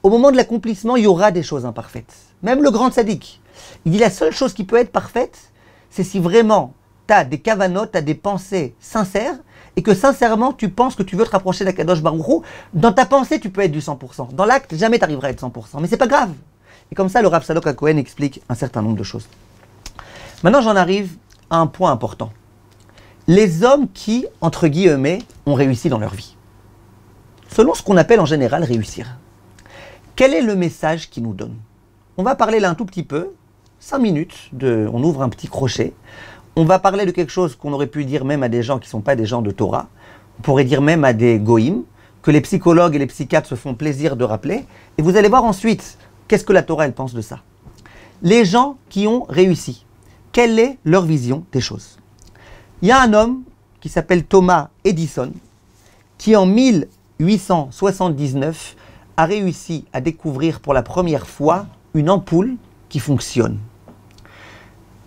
au moment de l'accomplissement, il y aura des choses imparfaites. Même le grand tzaddik. Il dit la seule chose qui peut être parfaite, c'est si vraiment tu as des kavanotes, tu as des pensées sincères, et que sincèrement, tu penses que tu veux te rapprocher d'Akadosh Baruch Hu. Dans ta pensée, tu peux être du 100%. Dans l'acte, jamais tu arriveras à être 100%. Mais c'est pas grave. Et comme ça, le Rav Tzadok HaKohen explique un certain nombre de choses. Maintenant, j'en arrive à un point important. Les hommes qui, entre guillemets, ont réussi dans leur vie. Selon ce qu'on appelle en général réussir. Quel est le message qu'ils nous donnent? On va parler là un tout petit peu, 5 minutes, on ouvre un petit crochet. On va parler de quelque chose qu'on aurait pu dire même à des gens qui ne sont pas des gens de Torah. On pourrait dire même à des goïms, que les psychologues et les psychiatres se font plaisir de rappeler. Et vous allez voir ensuite, qu'est-ce que la Torah elle pense de ça. Les gens qui ont réussi, quelle est leur vision des choses? Il y a un homme qui s'appelle Thomas Edison, qui en 1879 a réussi à découvrir pour la première fois une ampoule qui fonctionne.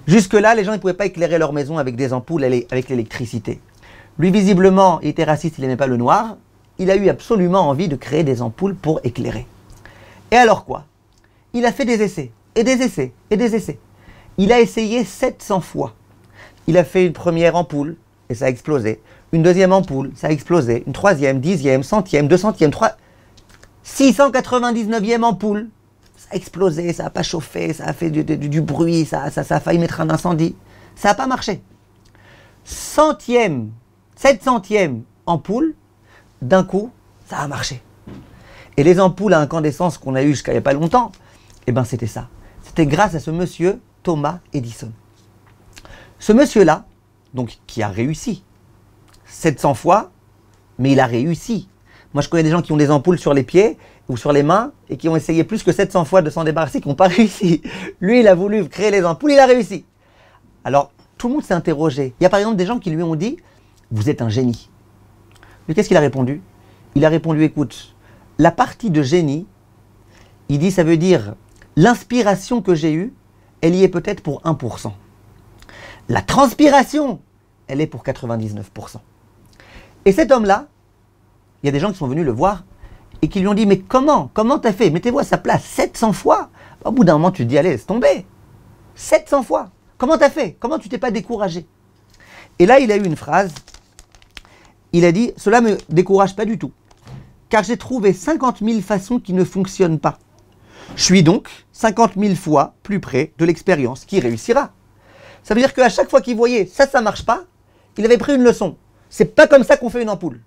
Jusque-là, les gens ne pouvaient pas éclairer leur maison avec des ampoules avec l'électricité. Lui, visiblement, il était raciste, il n'aimait pas le noir. Il a eu absolument envie de créer des ampoules pour éclairer. Et alors quoi? Il a fait des essais, et des essais, et des essais. Il a essayé 700 fois. Il a fait une première ampoule, et ça a explosé. Une deuxième ampoule, ça a explosé. Une troisième, 10e, 100e, 200e, 699e ampoule. Ça a explosé, ça n'a pas chauffé, ça a fait du bruit, ça a failli mettre un incendie. Ça n'a pas marché. 700e ampoule, d'un coup, ça a marché. Et les ampoules à incandescence qu'on a eues jusqu'à il n'y a pas longtemps, eh ben c'était ça. C'était grâce à ce monsieur Thomas Edison. Ce monsieur-là, donc qui a réussi 700 fois, mais il a réussi. Moi je connais des gens qui ont des ampoules sur les pieds ou sur les mains et qui ont essayé plus que 700 fois de s'en débarrasser, qui n'ont pas réussi. Lui, il a voulu créer les ampoules, il a réussi. Alors, tout le monde s'est interrogé. Il y a par exemple des gens qui lui ont dit « Vous êtes un génie ». Mais qu'est-ce qu'il a répondu? Il a répondu « Écoute, la partie de génie, il dit ça veut dire l'inspiration que j'ai eue, elle y est peut-être pour 1%. La transpiration, elle est pour 99%. Et cet homme-là, il y a des gens qui sont venus le voir et qui lui ont dit « Mais comment t'as fait? Mettez-vous à sa place 700 fois !» Au bout d'un moment, tu te dis « Allez, laisse tomber 700 fois. Comment t'as fait? Comment tu t'es pas découragé ?» Et là, il a eu une phrase. Il a dit « Cela ne me décourage pas du tout, car j'ai trouvé 50 000 façons qui ne fonctionnent pas. Je suis donc 50 000 fois plus près de l'expérience qui réussira. » Ça veut dire qu'à chaque fois qu'il voyait ça ne marche pas, il avait pris une leçon. C'est pas comme ça qu'on fait une ampoule.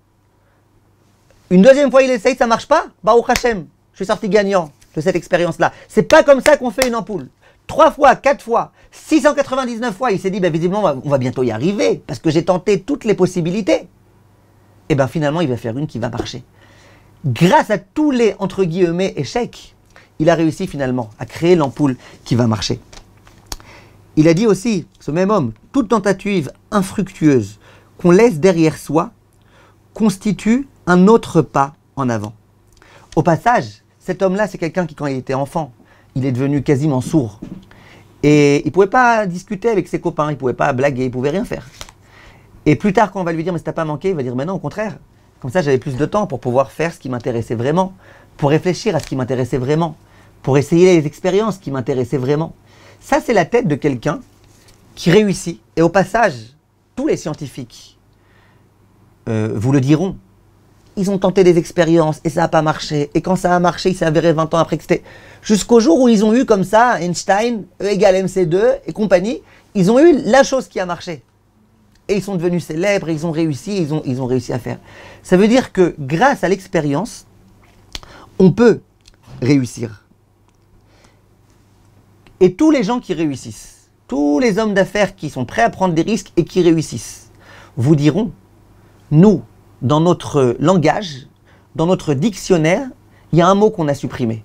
Une deuxième fois, il essaye, ça marche pas, Baruch Hashem, je suis sorti gagnant de cette expérience-là. C'est pas comme ça qu'on fait une ampoule. 3 fois, 4 fois, 699 fois, il s'est dit, visiblement, on va bientôt y arriver, parce que j'ai tenté toutes les possibilités. Et bien finalement, il va faire une qui va marcher. Grâce à tous les, entre guillemets, échecs, il a réussi finalement à créer l'ampoule qui va marcher. Il a dit aussi, ce même homme, toute tentative infructueuse qu'on laisse derrière soi constitue un autre pas en avant. Au passage, cet homme-là, c'est quelqu'un qui, quand il était enfant, il est devenu quasiment sourd. Et il ne pouvait pas discuter avec ses copains, il ne pouvait pas blaguer, il ne pouvait rien faire. Et plus tard, quand on va lui dire « mais ça t'a pas manqué », il va dire « mais non, au contraire. Comme ça, j'avais plus de temps pour pouvoir faire ce qui m'intéressait vraiment, pour réfléchir à ce qui m'intéressait vraiment, pour essayer les expériences qui m'intéressaient vraiment. » Ça, c'est la tête de quelqu'un qui réussit. Et au passage, tous les scientifiques vous le diront. Ils ont tenté des expériences et ça n'a pas marché. Et quand ça a marché, il s'est avéré 20 ans après que c'était... Jusqu'au jour où ils ont eu comme ça, Einstein, E égale MC2 et compagnie, ils ont eu la chose qui a marché. Et ils sont devenus célèbres, et ils ont réussi, ils ont réussi à faire. Ça veut dire que grâce à l'expérience, on peut réussir. Et tous les gens qui réussissent, tous les hommes d'affaires qui sont prêts à prendre des risques et qui réussissent, vous diront, nous, dans notre langage, dans notre dictionnaire, il y a un mot qu'on a supprimé,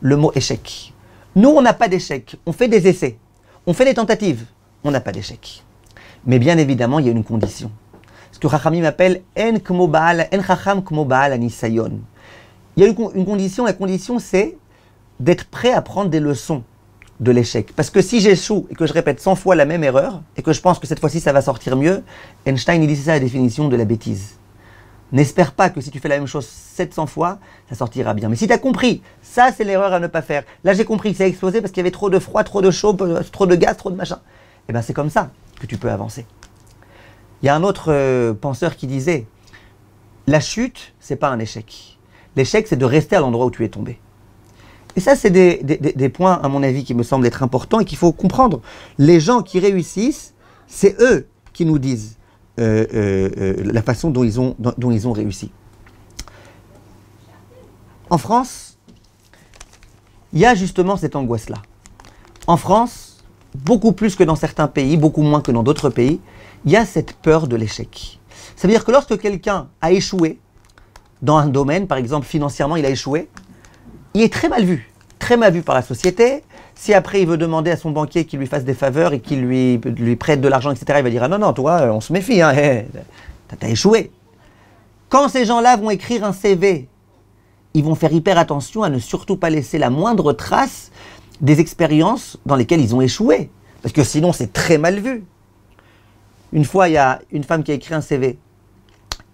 le mot échec. Nous, on n'a pas d'échec, on fait des essais, on fait des tentatives, on n'a pas d'échec. Mais bien évidemment, il y a une condition. Ce que Chachamim appelle En Chacham Kmo Baal Anisayon. Il y a une condition, la condition c'est d'être prêt à prendre des leçons de l'échec. Parce que si j'échoue et que je répète 100 fois la même erreur, et que je pense que cette fois-ci ça va sortir mieux, Einstein il dit c'est ça la définition de la bêtise. N'espère pas que si tu fais la même chose 700 fois, ça sortira bien. Mais si tu as compris, ça c'est l'erreur à ne pas faire. Là j'ai compris que ça a explosé parce qu'il y avait trop de froid, trop de chaud, trop de gaz, trop de machin. Et bien c'est comme ça que tu peux avancer. Il y a un autre penseur qui disait, la chute, c'est pas un échec. L'échec, c'est de rester à l'endroit où tu es tombé. Et ça, c'est des points, à mon avis, qui me semblent être importants et qu'il faut comprendre. Les gens qui réussissent, c'est eux qui nous disent la façon dont ils ont réussi. En France, il y a justement cette angoisse-là. En France, beaucoup plus que dans certains pays, beaucoup moins que dans d'autres pays, il y a cette peur de l'échec. Ça veut dire que lorsque quelqu'un a échoué dans un domaine, par exemple financièrement il a échoué, il est très mal vu par la société. Si après il veut demander à son banquier qu'il lui fasse des faveurs et qu'il lui prête de l'argent, etc., il va dire « Ah non, non, toi, on se méfie, hein, t'as échoué ». Quand ces gens-là vont écrire un CV, ils vont faire hyper attention à ne surtout pas laisser la moindre trace des expériences dans lesquelles ils ont échoué. Parce que sinon, c'est très mal vu. Une fois, il y a une femme qui a écrit un CV.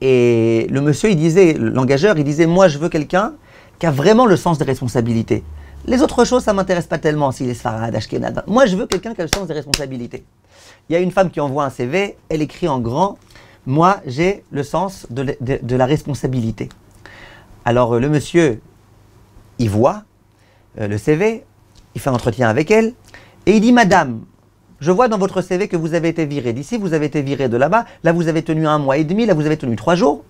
Et le monsieur, il disait, l'engageur, il disait, moi, je veux quelqu'un qui a vraiment le sens des responsabilités. Les autres choses, ça ne m'intéresse pas tellement, s'il est Sfarad, Ashkenaz. Moi, je veux quelqu'un qui a le sens des responsabilités. Il y a une femme qui envoie un CV, elle écrit en grand, moi, j'ai le sens de la responsabilité. Alors, le monsieur, il voit le CV, il fait un entretien avec elle, et il dit, madame, je vois dans votre CV que vous avez été viré d'ici, vous avez été viré de là-bas, là vous avez tenu 1 mois et demi, là vous avez tenu 3 jours.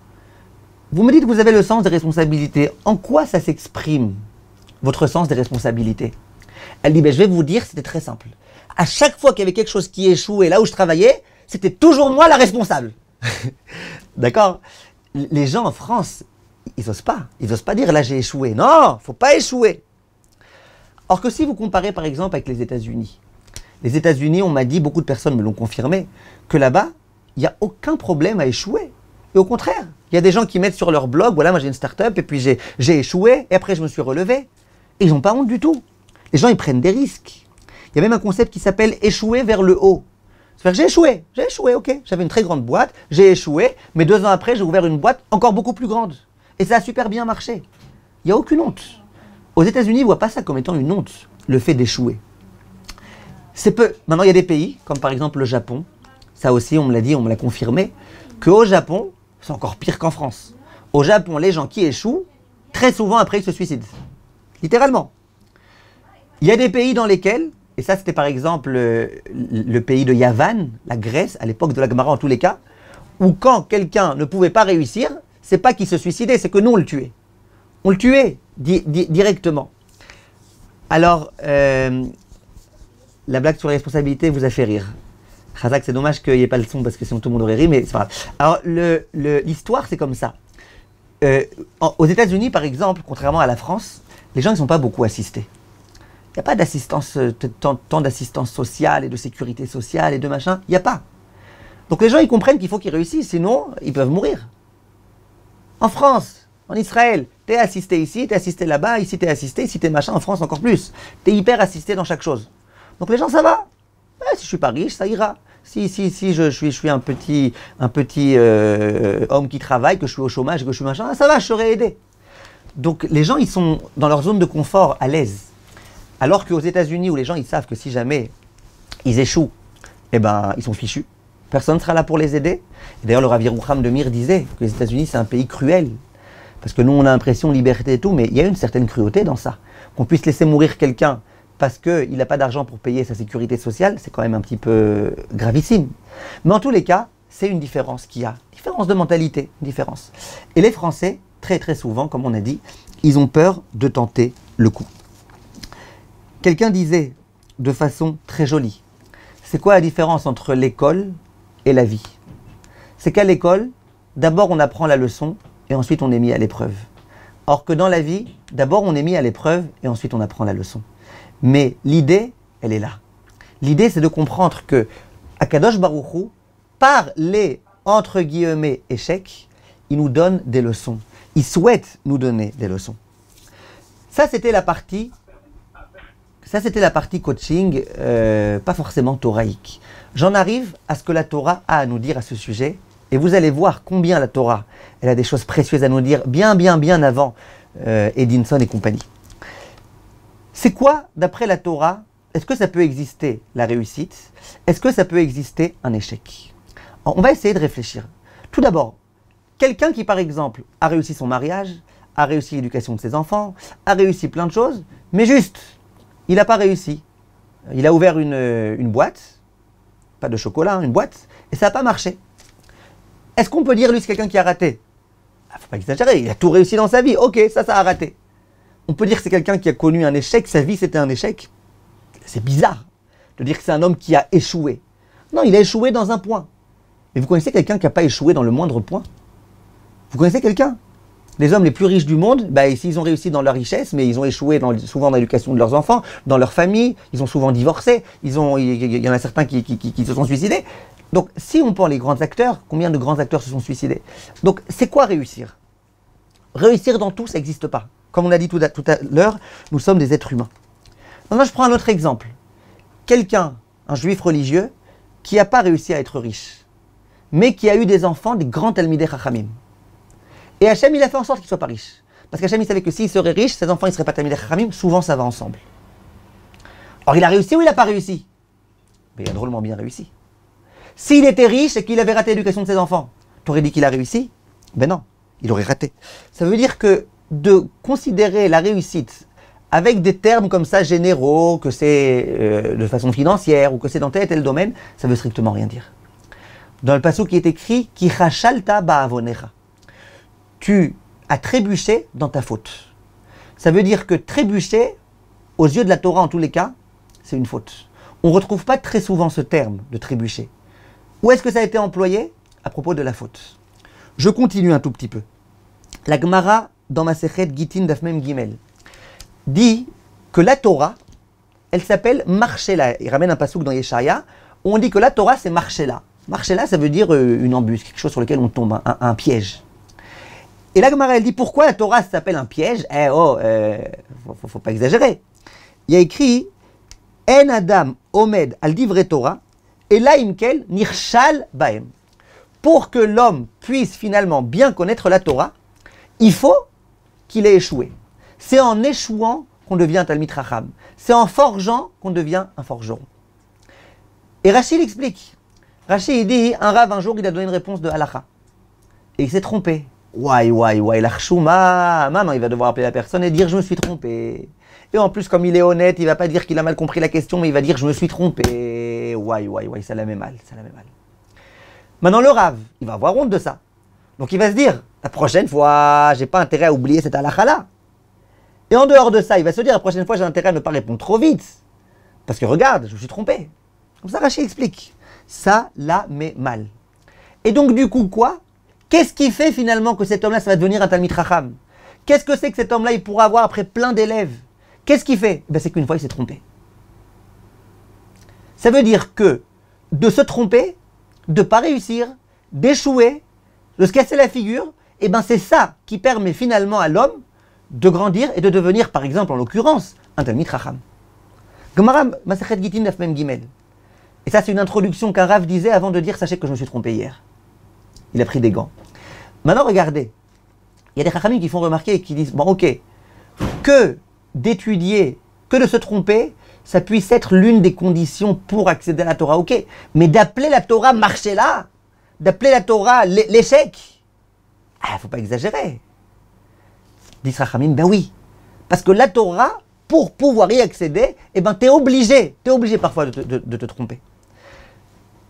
Vous me dites que vous avez le sens des responsabilités. En quoi ça s'exprime, votre sens des responsabilités? Elle dit, ben, je vais vous dire, c'était très simple. À chaque fois qu'il y avait quelque chose qui échouait là où je travaillais, c'était toujours moi la responsable. D'accord? Les gens en France, ils n'osent pas. Ils n'osent pas dire, là j'ai échoué. Non, il ne faut pas échouer. Or que si vous comparez par exemple avec les États-Unis, les États-Unis, on m'a dit, beaucoup de personnes me l'ont confirmé, que là-bas, il n'y a aucun problème à échouer. Et au contraire, il y a des gens qui mettent sur leur blog, voilà, moi j'ai une start-up, et puis j'ai échoué, et après je me suis relevé. Et ils n'ont pas honte du tout. Les gens, ils prennent des risques. Il y a même un concept qui s'appelle échouer vers le haut. C'est-à-dire j'ai échoué, ok. J'avais une très grande boîte, j'ai échoué, mais 2 ans après, j'ai ouvert une boîte encore beaucoup plus grande. Et ça a super bien marché. Il n'y a aucune honte. Aux États-Unis, ils ne voient pas ça comme étant une honte, le fait d'échouer. C'est peu. Maintenant, il y a des pays, comme par exemple le Japon, ça aussi, on me l'a dit, on me l'a confirmé, qu'au Japon, c'est encore pire qu'en France. Au Japon, les gens qui échouent, très souvent après, ils se suicident. Littéralement. Il y a des pays dans lesquels, et ça c'était par exemple le pays de Yavan, la Grèce, à l'époque de la Gemara en tous les cas, où quand quelqu'un ne pouvait pas réussir, c'est pas qu'il se suicidait, c'est que nous on le tuait. On le tuait directement. Alors, la blague sur la responsabilité vous a fait rire. Khazak, c'est dommage qu'il n'y ait pas le son parce que sinon tout le monde aurait ri, mais c'est pas grave. Alors, l'histoire, c'est comme ça. Aux États-Unis, par exemple, contrairement à la France, les gens ne sont pas beaucoup assistés. Il n'y a pas d'assistance, tant d'assistance sociale et de sécurité sociale et de machin. Il n'y a pas. Donc les gens, ils comprennent qu'il faut qu'ils réussissent, sinon, ils peuvent mourir. En France, en Israël, t'es assisté ici, t'es assisté là-bas, ici t'es assisté, ici t'es machin, en France encore plus. T'es hyper assisté dans chaque chose. Donc les gens, ça va. Si je suis pas riche, ça ira. Si je suis un petit homme qui travaille, que je suis au chômage, que je suis machin, ça va, je serai aidé. Donc les gens, ils sont dans leur zone de confort, à l'aise. Alors qu'aux États-Unis, où les gens, ils savent que si jamais ils échouent, eh ben, ils sont fichus. Personne ne sera là pour les aider. Et d'ailleurs, le Rav Yerucham de Mir disait que les États-Unis, c'est un pays cruel. Parce que nous, on a l'impression liberté et tout, mais il y a une certaine cruauté dans ça. Qu'on puisse laisser mourir quelqu'un parce qu'il n'a pas d'argent pour payer sa sécurité sociale, c'est quand même un petit peu gravissime. Mais en tous les cas, c'est une différence qu'il y a. Différence de mentalité, une différence. Et les Français, très très souvent, comme on a dit, ils ont peur de tenter le coup. Quelqu'un disait de façon très jolie, c'est quoi la différence entre l'école et la vie? C'est qu'à l'école, d'abord on apprend la leçon et ensuite on est mis à l'épreuve. Or que dans la vie, d'abord on est mis à l'épreuve et ensuite on apprend la leçon. Mais l'idée, elle est là. L'idée, c'est de comprendre que Akadosh Baruch Hu, par les, entre guillemets, échecs, il nous donne des leçons. Il souhaite nous donner des leçons. Ça, c'était la partie coaching, pas forcément thoraïque. J'en arrive à ce que la Torah a à nous dire à ce sujet, et vous allez voir combien la Torah, elle a des choses précieuses à nous dire, bien avant Edinson et compagnie. C'est quoi, d'après la Torah, est-ce que ça peut exister la réussite? Est-ce que ça peut exister un échec? Alors, on va essayer de réfléchir. Tout d'abord, quelqu'un qui, par exemple, a réussi son mariage, a réussi l'éducation de ses enfants, a réussi plein de choses, mais juste, il n'a pas réussi. Il a ouvert une boîte, pas de chocolat, une boîte, et ça n'a pas marché. Est-ce qu'on peut dire, lui, c'est quelqu'un qui a raté? Il ne faut pas exagérer, il a tout réussi dans sa vie, ok, ça a raté. On peut dire que c'est quelqu'un qui a connu un échec, sa vie c'était un échec. C'est bizarre de dire que c'est un homme qui a échoué. Non, il a échoué dans un point. Mais vous connaissez quelqu'un qui n'a pas échoué dans le moindre point? Vous connaissez quelqu'un? Les hommes les plus riches du monde, ils ont réussi dans leur richesse, mais ils ont échoué souvent dans l'éducation de leurs enfants, dans leur famille, ils ont souvent divorcé, il y en a certains qui se sont suicidés. Donc si on prend les grands acteurs, combien de grands acteurs se sont suicidés? Donc c'est quoi réussir? Réussir dans tout, ça n'existe pas. Comme on a dit tout à l'heure, nous sommes des êtres humains. Maintenant, je prends un autre exemple. Quelqu'un, un juif religieux, qui n'a pas réussi à être riche, mais qui a eu des enfants, des grands Talmidei Chachamim. Et Hachem, il a fait en sorte qu'il ne soit pas riche. Parce qu'Hachem, il savait que s'il serait riche, ses enfants, ils ne seraient pas Talmidei Chachamim. Souvent, ça va ensemble. Or, il a réussi ou il n'a pas réussi? Mais il a drôlement bien réussi. S'il était riche et qu'il avait raté l'éducation de ses enfants, t'aurais dit qu'il a réussi? Ben non, il aurait raté. Ça veut dire que de considérer la réussite avec des termes comme ça généraux, que c'est de façon financière ou que c'est dans tel et tel domaine, ça veut strictement rien dire. Dans le passage qui est écrit, Ki chashalta ba'avonecha. Tu as trébuché dans ta faute. Ça veut dire que trébucher, aux yeux de la Torah en tous les cas, c'est une faute. On ne retrouve pas très souvent ce terme de trébucher. Où est-ce que ça a été employé? À propos de la faute. Je continue un tout petit peu. La Gemara, dans ma Masechet Gitin Daf Mem Gimel, dit que la Torah, elle s'appelle Marchela. Il ramène un pasouk dans Yeshaya, où on dit que la Torah, c'est Marchela. Marchela, ça veut dire une embûche, quelque chose sur lequel on tombe, un piège. Et la Gemara, elle dit pourquoi la Torah s'appelle un piège? Faut pas exagérer. Il y a écrit En Adam Omed al Divrei Torah, et là imkel nirshal baem. Pour que l'homme puisse finalement bien connaître la Torah, il faut qu'il ait échoué. C'est en échouant qu'on devient un Talmid Chacham. C'est en forgeant qu'on devient un forgeron. Et Rashi l'explique. Rashi il dit, un rave un jour il a donné une réponse de halakha. Et il s'est trompé. L'achshuma. Maintenant il va devoir appeler la personne et dire je me suis trompé. Et en plus comme il est honnête, il va pas dire qu'il a mal compris la question, mais il va dire je me suis trompé. Ça la met mal, ça la met mal. Maintenant le rave, il va avoir honte de ça. Donc il va se dire, la prochaine fois, j'ai pas intérêt à oublier cette halakha-là. Et en dehors de ça, il va se dire, la prochaine fois, j'ai intérêt à ne pas répondre trop vite. Parce que regarde, je me suis trompé. Comme ça, Rashi explique. Ça la met mal. Et donc du coup, quoi? Qu'est-ce qui fait finalement que cet homme-là, ça va devenir un Talmid Chacham? Qu'est-ce que c'est que cet homme-là, il pourra avoir après plein d'élèves? Qu'est-ce qu'il fait? C'est qu'une fois, il s'est trompé. Ça veut dire que de se tromper, de ne pas réussir, d'échouer, de se casser la figure, c'est ça qui permet finalement à l'homme de grandir et de devenir, par exemple, en l'occurrence, un Talmid Chacham. Gemara Masechet Gitin Daf Mem Gimel. Et ça, c'est une introduction qu'un Rav disait avant de dire « Sachez que je me suis trompé hier ». Il a pris des gants. Maintenant, regardez. Il y a des Chachamim qui font remarquer et qui disent « Bon, ok, que d'étudier, que de se tromper, ça puisse être l'une des conditions pour accéder à la Torah, ok. Mais d'appeler la Torah Marchela, d'appeler la Torah l'échec, faut pas exagérer. » Dit Rachamim, ben oui. Parce que la Torah, pour pouvoir y accéder, t'es obligé parfois de te tromper.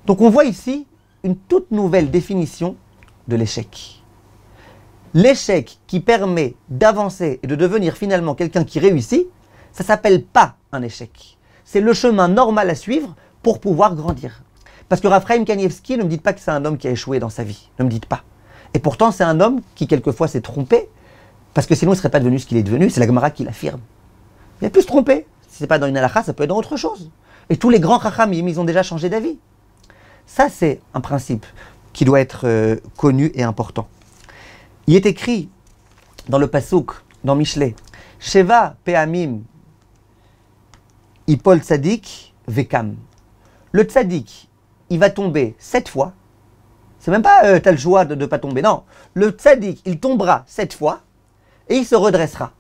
Donc on voit ici une toute nouvelle définition de l'échec. L'échec qui permet d'avancer et de devenir finalement quelqu'un qui réussit, ça ne s'appelle pas un échec. C'est le chemin normal à suivre pour pouvoir grandir. Parce que Raphaël Kanievski, ne me dites pas que c'est un homme qui a échoué dans sa vie. Ne me dites pas. Et pourtant, c'est un homme qui quelquefois s'est trompé, parce que sinon il ne serait pas devenu ce qu'il est devenu. C'est la Gemara qui l'affirme. Il a pu se tromper. Si ce n'est pas dans une halakha, ça peut être dans autre chose. Et tous les grands chachamim, ils ont déjà changé d'avis. Ça, c'est un principe qui doit être connu et important. Il est écrit dans le Passouk, dans Mishlei, Sheva Pe'amim Ipol Tzadik Vekam. Le Tzadik, il va tomber 7 fois. C'est même pas t'as le choix de ne pas tomber, non. Le Tzadik, il tombera 7 fois et il se redressera.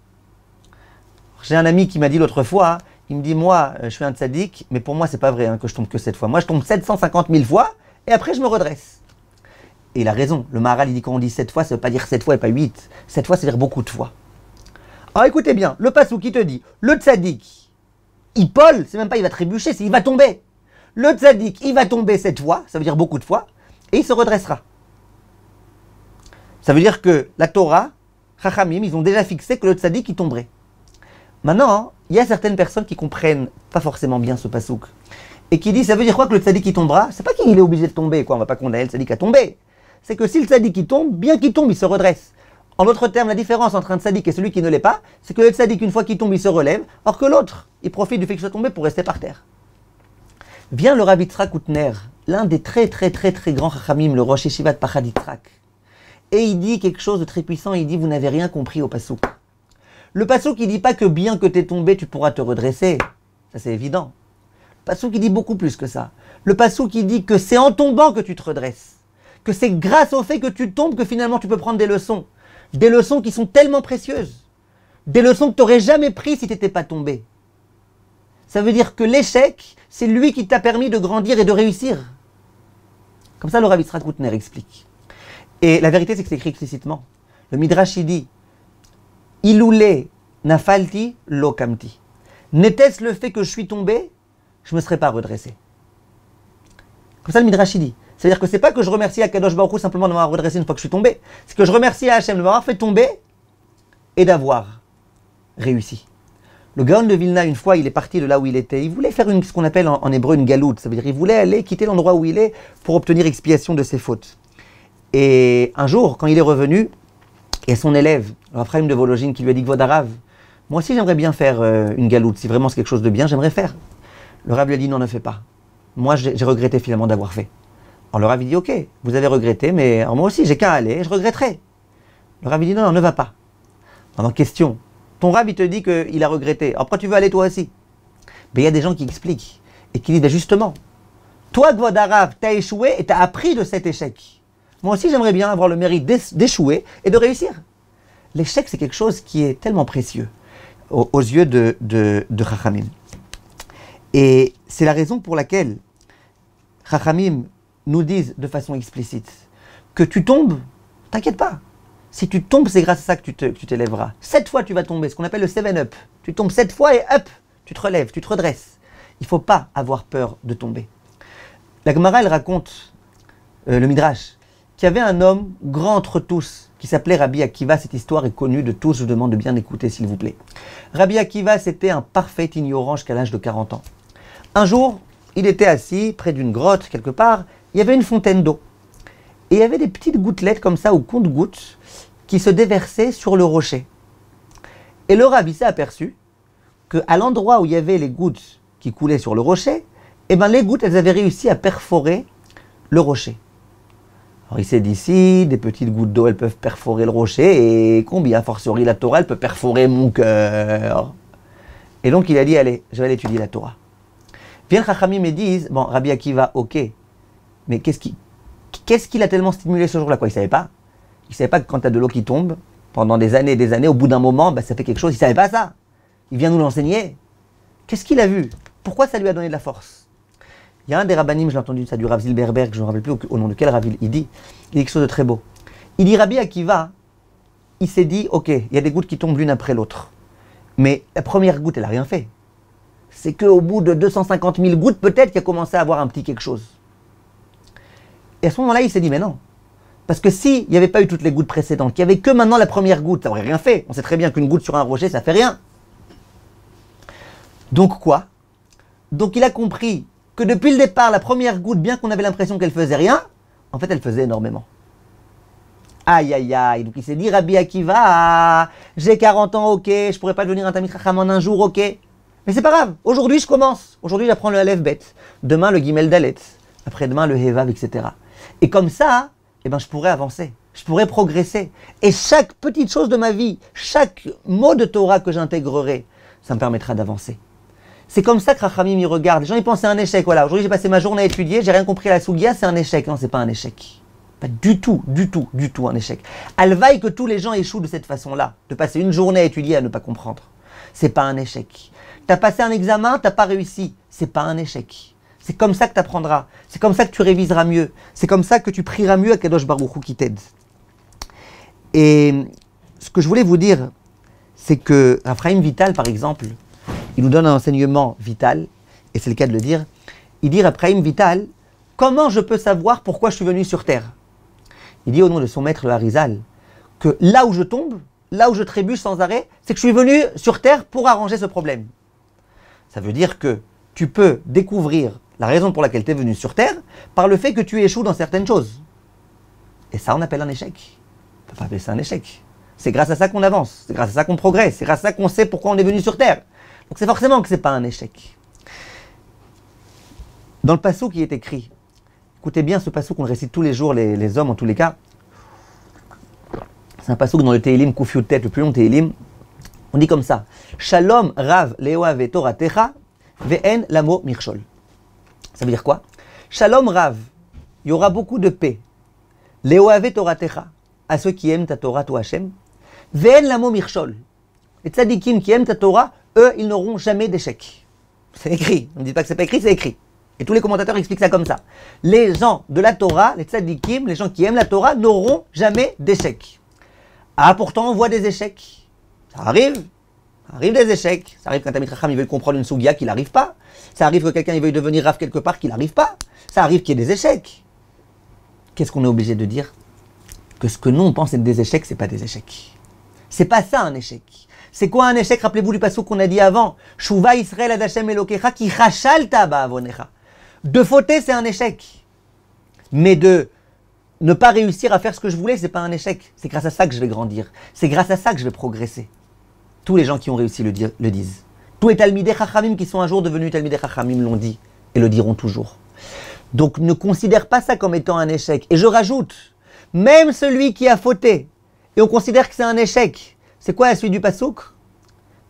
J'ai un ami qui m'a dit l'autre fois, il me dit, moi, je suis un Tzadik, mais pour moi, c'est pas vrai que je tombe que 7 fois. Moi, je tombe 750 000 fois et après, je me redresse. Et il a raison. Le Maharal, il dit quand on dit 7 fois, ça ne veut pas dire 7 fois et pas 8. 7 fois, ça veut dire beaucoup de fois. Alors écoutez bien, le Passouk qui te dit, le Tzadik, il pole, c'est même pas il va trébucher, c'est il va tomber. Le Tzadik, il va tomber 7 fois, ça veut dire beaucoup de fois, et il se redressera. Ça veut dire que la Torah, Chachamim, ils ont déjà fixé que le Tzadik, il tomberait. Maintenant, il y a certaines personnes qui comprennent pas forcément bien ce Passouk. Et qui disent, ça veut dire quoi que le Tzadik, il tombera? C'est pas qu'il est obligé de tomber, quoi. On va pas condamner le Tzadik à tomber. C'est que si le Tzadik, il tombe, bien qu'il tombe, il se redresse. En d'autres termes, la différence entre un Tzadik et celui qui ne l'est pas, c'est que le Tzadik, une fois qu'il tombe, il se relève, or que l'autre, il profite du fait qu'il soit tombé pour rester par terre. Vient le Rabbi Yitzhak Koutner, l'un des très grands Chachamim, le Rosh Yeshivat Pachad Yitzhak. Et il dit quelque chose de très puissant, il dit, vous n'avez rien compris au Passouk. Le Passouk, il dit pas que bien que tu es tombé, tu pourras te redresser. Ça, c'est évident. Passouk qui dit beaucoup plus que ça. Le passouk qui dit que c'est en tombant que tu te redresses. Que c'est grâce au fait que tu tombes que finalement tu peux prendre des leçons. Des leçons qui sont tellement précieuses. Des leçons que tu n'aurais jamais prises si tu n'étais pas tombé. Ça veut dire que l'échec, c'est lui qui t'a permis de grandir et de réussir. Comme ça, le Rav Yitzhak Koutner explique. Et la vérité, c'est que c'est écrit explicitement. Le Midrash, il dit « Iloulé nafalti lo kamti ». N'était-ce le fait que je suis tombé, je ne me serais pas redressé. Comme ça, le Midrash, il dit. C'est-à-dire que ce n'est pas que je remercie Akadosh Baruch Hu simplement de m'avoir redressé une fois que je suis tombé. C'est que je remercie Hachem de m'avoir fait tomber et d'avoir réussi. Le Gaon de Vilna, une fois, il est parti de là où il était. Il voulait faire ce qu'on appelle en hébreu une galoute. Ça veut dire qu'il voulait aller quitter l'endroit où il est pour obtenir expiation de ses fautes. Et un jour, quand il est revenu, il y a son élève, Raphaël de Vologine, qui lui a dit « Vodarav, moi aussi j'aimerais bien faire une galoute. Si vraiment c'est quelque chose de bien, j'aimerais faire. » Le Rav lui a dit « Non, ne fais pas. Moi, j'ai regretté finalement d'avoir fait. » Alors le Rav il dit « Ok, vous avez regretté, mais moi aussi j'ai qu'à aller, je regretterai. » Le Rav il dit « Non, non, ne va pas. » Alors question, ton Rav il te dit qu'il a regretté. Alors pourquoi tu veux aller toi aussi? Mais il y a des gens qui expliquent et qui disent ben justement, toi Vodarav, tu as échoué et tu as appris de cet échec. Moi aussi j'aimerais bien avoir le mérite d'échouer et de réussir. L'échec c'est quelque chose qui est tellement précieux aux yeux de Chachamim. Et c'est la raison pour laquelle Chachamim nous disent de façon explicite que tu tombes, t'inquiète pas. Si tu tombes, c'est grâce à ça que tu t'élèveras. 7 fois tu vas tomber, ce qu'on appelle le 7-up. Tu tombes 7 fois et hop, tu te relèves, tu te redresses. Il ne faut pas avoir peur de tomber. La Gemara, elle raconte, le Midrash, qu'il y avait un homme grand entre tous, qui s'appelait Rabbi Akiva. Cette histoire est connue de tous, je vous demande de bien écouter s'il vous plaît. Rabbi Akiva, c'était un parfait ignorant jusqu'à l'âge de 40 ans. Un jour, il était assis près d'une grotte, quelque part, il y avait une fontaine d'eau. Et il y avait des petites gouttelettes comme ça, ou compte-gouttes, qui se déversaient sur le rocher. Et le Rabbi s'est aperçu qu'à l'endroit où il y avait les gouttes qui coulaient sur le rocher, eh ben les gouttes, elles avaient réussi à perforer le rocher. Alors il s'est dit, si des petites gouttes d'eau, elles peuvent perforer le rocher, et combien, a fortiori la Torah, elle peut perforer mon cœur. Et donc il a dit, allez, je vais aller étudier la Torah. Viennent Chachamim et disent, bon, Rabbi Akiva, ok, mais qu'est-ce qui l'a tellement stimulé ce jour-là, quoi? Il ne savait pas. Il ne savait pas que quand tu as de l'eau qui tombe, pendant des années, au bout d'un moment, bah, ça fait quelque chose. Il ne savait pas ça. Il vient nous l'enseigner. Qu'est-ce qu'il a vu? Pourquoi ça lui a donné de la force? Il y a un des rabbinim, j'ai entendu ça, du Rav Zilberberg, je ne me rappelle plus au nom de quel Rav il dit quelque chose de très beau. Il dit, Rabbi Akiva, il s'est dit, ok, il y a des gouttes qui tombent l'une après l'autre. Mais la première goutte, elle n'a rien fait. C'est qu'au bout de 250 000 gouttes, peut-être qu'il a commencé à avoir un petit quelque chose. Et à ce moment-là, il s'est dit, mais non. Parce que s'il n'y avait pas eu toutes les gouttes précédentes, qu'il n'y avait que maintenant la première goutte, ça n'aurait rien fait. On sait très bien qu'une goutte sur un rocher, ça ne fait rien. Donc quoi? Donc il a compris que depuis le départ, la première goutte, bien qu'on avait l'impression qu'elle faisait rien, en fait, elle faisait énormément. Aïe, aïe, aïe. Donc il s'est dit, Rabbi Akiva, j'ai 40 ans, ok, je ne pourrais pas devenir un Talmid Chacham en un jour, ok. Mais c'est pas grave, aujourd'hui je commence. Aujourd'hui j'apprends le Aleph Bet. Demain le Gimel Dalet. Après-demain le Hevav, etc. Et comme ça, eh ben, je pourrais avancer, je pourrais progresser. Et chaque petite chose de ma vie, chaque mot de Torah que j'intégrerai, ça me permettra d'avancer. C'est comme ça que Chachamim y regarde. Les gens ils pensent c'est un échec. Voilà, aujourd'hui j'ai passé ma journée à étudier, j'ai rien compris à la Sougia, c'est un échec. Non, c'est pas un échec. Pas du tout un échec. Alvaï que tous les gens échouent de cette façon-là, de passer une journée à étudier à ne pas comprendre. C'est pas un échec. Tu as passé un examen, tu n'as pas réussi. C'est pas un échec. C'est comme ça que tu apprendras. C'est comme ça que tu réviseras mieux. C'est comme ça que tu prieras mieux à Kadosh Baruch Hu qui t'aide. Et ce que je voulais vous dire, c'est que Raphaël Vital, par exemple, il nous donne un enseignement vital, et c'est le cas de le dire. Il dit, Raphaël Vital, comment je peux savoir pourquoi je suis venu sur Terre? Il dit au nom de son maître, le Harizal, que là où je tombe, là où je trébuche sans arrêt, c'est que je suis venu sur Terre pour arranger ce problème. Ça veut dire que tu peux découvrir la raison pour laquelle tu es venu sur Terre par le fait que tu échoues dans certaines choses. Et ça, on appelle un échec. On ne peut pas appeler ça un échec. C'est grâce à ça qu'on avance, c'est grâce à ça qu'on progresse, c'est grâce à ça qu'on sait pourquoi on est venu sur Terre. Donc c'est forcément que ce n'est pas un échec. Dans le passouk qui est écrit, écoutez bien ce passouk qu'on récite tous les jours, les hommes en tous les cas. C'est un passouk dans le Tehilim, Kufiyut Tet, le plus long Tehilim. On dit comme ça, Shalom Rav Leoave Toratecha Ve'en Lamo Mirchol. Ça veut dire quoi? Shalom Rav, il y aura beaucoup de paix. Leoave Toratecha, à ceux qui aiment ta Torah, toi Hachem. Ve'en lamo mirchol. Les tzadikim qui aiment ta Torah, eux, ils n'auront jamais d'échec. C'est écrit. On ne dit pas que c'est pas écrit, c'est écrit. Et tous les commentateurs expliquent ça comme ça. Les gens de la Torah, les tzadikim, les gens qui aiment la Torah, n'auront jamais d'échec. Ah, pourtant, on voit des échecs. Ça arrive des échecs. Ça arrive qu'un Talmid Chacham, il veut comprendre une Sougia qu'il n'arrive pas. Ça arrive que quelqu'un il veuille devenir Rav quelque part qu'il n'arrive pas. Ça arrive qu'il y ait des échecs. Qu'est-ce qu'on est obligé de dire? Que ce que nous, on pense être des échecs, c'est pas des échecs. C'est pas ça un échec. C'est quoi un échec? Rappelez-vous du passage qu'on a dit avant. Shuva Israël ad Hashem Elokecha ki chashalta ba'avonecha. De fauter, c'est un échec. Mais de ne pas réussir à faire ce que je voulais, c'est pas un échec. C'est grâce à ça que je vais grandir. C'est grâce à ça que je vais progresser. Tous les gens qui ont réussi le disent. Tous les Talmidei Chachamim qui sont un jour devenus Talmidei Chachamim l'ont dit et le diront toujours. Donc ne considère pas ça comme étant un échec. Et je rajoute, même celui qui a fauté, et on considère que c'est un échec, c'est quoi la suite du pasouk?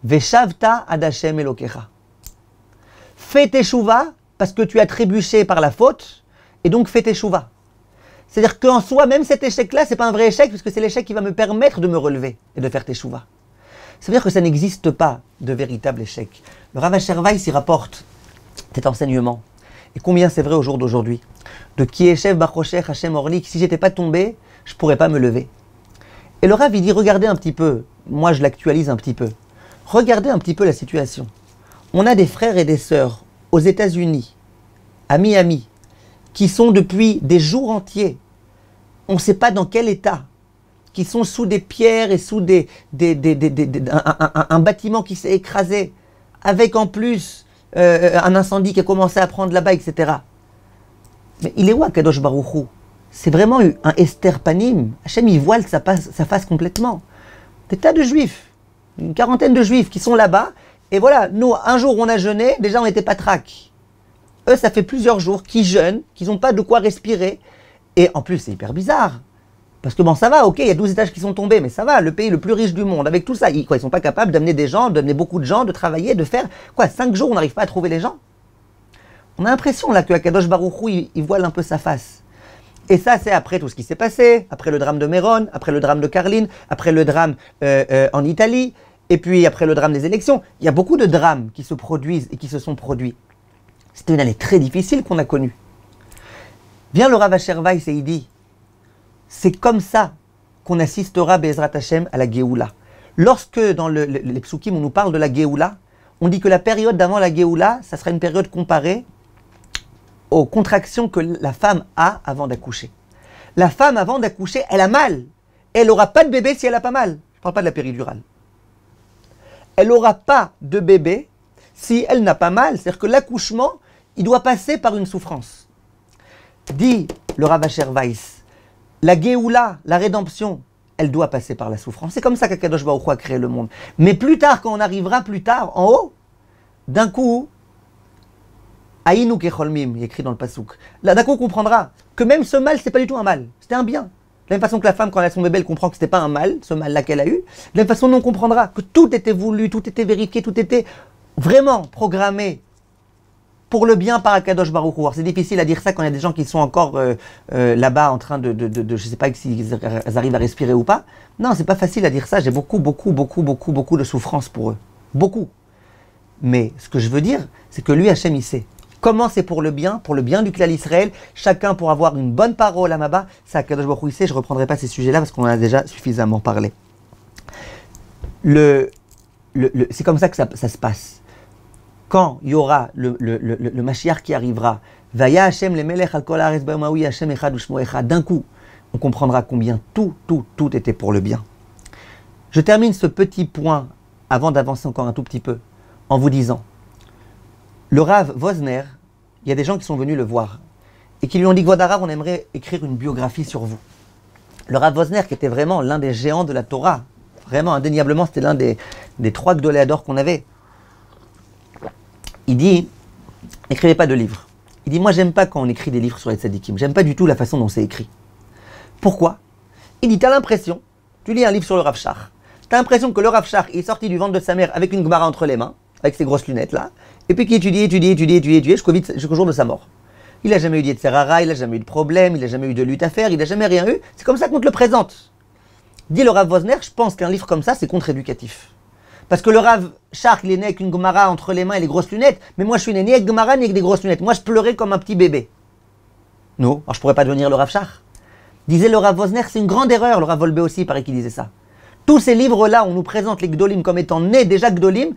Veshavta ad Hashem Elokecha. Fais teshuva parce que tu as trébuché par la faute, et donc fais teshuva. C'est-à-dire qu'en soi, même cet échec-là, c'est pas un vrai échec, puisque c'est l'échec qui va me permettre de me relever et de faire teshuva. Ça veut dire que ça n'existe pas de véritable échec. Le Rav Asher Weiss y rapporte cet enseignement. Et combien c'est vrai au jour d'aujourd'hui. De qui est chef Bachoshech Hashem Orlik, si j'étais pas tombé, je pourrais pas me lever. Et le Rav il dit, regardez un petit peu, moi je l'actualise un petit peu. Regardez un petit peu la situation. On a des frères et des sœurs aux États-Unis, à Miami, qui sont depuis des jours entiers, on ne sait pas dans quel état, qui sont sous des pierres et sous un bâtiment qui s'est écrasé, avec en plus un incendie qui a commencé à prendre là-bas, etc. Mais il est où Akadosh Baruch Hu? C'est vraiment un Esther Panim. Hachem, il voile sa face complètement. Des tas de juifs, une quarantaine de juifs qui sont là-bas, et voilà, nous, un jour on a jeûné, déjà on n'était pas trac. Eux, ça fait plusieurs jours qu'ils jeûnent, qu'ils n'ont pas de quoi respirer, et en plus c'est hyper bizarre. Parce que bon, ça va, ok, il y a 12 étages qui sont tombés, mais ça va, le pays le plus riche du monde, avec tout ça, ils sont pas capables d'amener des gens, d'amener beaucoup de gens, de travailler, de faire, 5 jours, on n'arrive pas à trouver les gens. On a l'impression là que Akadosh Baruch Hu, il voile un peu sa face. Et ça, c'est après tout ce qui s'est passé, après le drame de Méron, après le drame de Karlin, après le drame en Italie, et puis après le drame des élections. Il y a beaucoup de drames qui se produisent et qui se sont produits. C'était une année très difficile qu'on a connue. Vient le Rav Asher Weiss et il dit, c'est comme ça qu'on assistera Be'ezrat Hashem à la Géoula. Lorsque dans les psukim on nous parle de la Géoula, on dit que la période d'avant la Géoula, ça sera une période comparée aux contractions que la femme a avant d'accoucher. La femme avant d'accoucher, elle a mal. Elle n'aura pas de bébé si elle n'a pas mal. Je ne parle pas de la péridurale. Elle n'aura pas de bébé si elle n'a pas mal. C'est-à-dire que l'accouchement, il doit passer par une souffrance. Dit le Rav Asher Weiss, la Géoula, la rédemption, elle doit passer par la souffrance. C'est comme ça qu'Akadosh Baruch Hu a créé le monde. Mais plus tard, quand on arrivera plus tard, en haut, d'un coup, Aïnou kecholmim, il est écrit dans le pasouk. Là, d'un coup, on comprendra que même ce mal, c'est pas du tout un mal. C'était un bien. De la même façon que la femme, quand elle a son bébé, elle comprend que c'était pas un mal, ce mal-là qu'elle a eu. De la même façon, nous, on comprendra que tout était voulu, tout était vérifié, tout était vraiment programmé pour le bien par Akadosh Baruch Hu. Alors, c'est difficile à dire ça quand il y a des gens qui sont encore là-bas en train je sais pas s'ils arrivent à respirer ou pas. Non, c'est pas facile à dire ça. J'ai beaucoup de souffrance pour eux. Beaucoup. Mais ce que je veux dire, c'est que lui, Hachem, il sait. Comment c'est pour le bien du clan Israël, chacun pour avoir une bonne parole à Maba, c'est Akadosh Baruch Hu il sait, je ne reprendrai pas ces sujets-là parce qu'on en a déjà suffisamment parlé. C'est comme ça que ça se passe. Quand il y aura le Mashiach qui arrivera, Vaya Hashem le Melech al kol haaretz bayom hahu Hashem echad u'shmo echad, d'un coup, on comprendra combien tout était pour le bien. Je termine ce petit point, avant d'avancer encore un tout petit peu, en vous disant, le Rav Wosner, il y a des gens qui sont venus le voir et qui lui ont dit, Gvodarav, on aimerait écrire une biographie sur vous. Le Rav Wosner, qui était vraiment l'un des géants de la Torah, vraiment indéniablement, c'était l'un des 3 Gdoléador qu'on avait. Il dit, n'écrivez pas de livres. Il dit, moi j'aime pas quand on écrit des livres sur les tzadikim, j'aime pas du tout la façon dont c'est écrit. Pourquoi? Il dit, tu as l'impression, tu lis un livre sur le Rav Shach, tu as l'impression que le Rav Shach est sorti du ventre de sa mère avec une Gemara entre les mains, avec ses grosses lunettes là, et puis qui étudie jusqu'au jour de sa mort. Il n'a jamais eu d'Yetzerara, il n'a jamais eu de problème, il n'a jamais eu de lutte à faire, il n'a jamais rien eu. C'est comme ça qu'on te le présente. Dit le Rav Wosner, je pense qu'un livre comme ça, c'est contre-éducatif. Parce que le Rav Shark, il est né avec une Gemara entre les mains et les grosses lunettes, mais moi je suis né ni avec Gemara ni avec des grosses lunettes. Moi je pleurais comme un petit bébé. Non, alors je pourrais pas devenir le Rav Shark. Disait le Rav Wosner, c'est une grande erreur, le Rav Wolbe aussi, il paraît qu'il disait ça. Tous ces livres-là, on nous présente les Gdolim comme étant nés déjà Gdolim,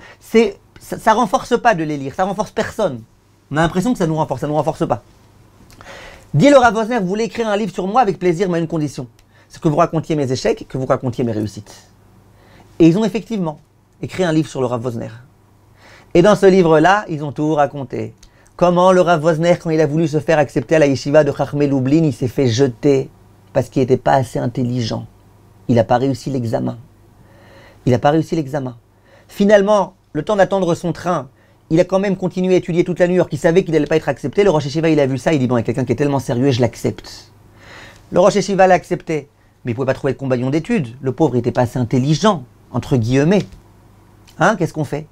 ça renforce pas de les lire, ça renforce personne. On a l'impression que ça nous renforce pas. Dit le Rav Wosner, vous voulez écrire un livre sur moi avec plaisir, mais à une condition. C'est que vous racontiez mes échecs, que vous racontiez mes réussites. Et ils ont effectivement écrit un livre sur le Rav Wosner. Et dans ce livre-là, ils ont tout raconté. Comment le Rav Wosner, quand il a voulu se faire accepter à la yeshiva de Chachmei Lublin, il s'est fait jeter parce qu'il n'était pas assez intelligent. Il n'a pas réussi l'examen. Finalement, le temps d'attendre son train, il a quand même continué à étudier toute la nuit, alors qu'il savait qu'il n'allait pas être accepté. Le Rosh Yeshiva, il a vu ça, il dit, bon, il y a quelqu'un qui est tellement sérieux, je l'accepte. Le Rosh Yeshiva l'a accepté, mais il ne pouvait pas trouver de compagnon d'études. Le pauvre n'était pas assez intelligent, entre guillemets. Hein, qu'est-ce qu'on fait?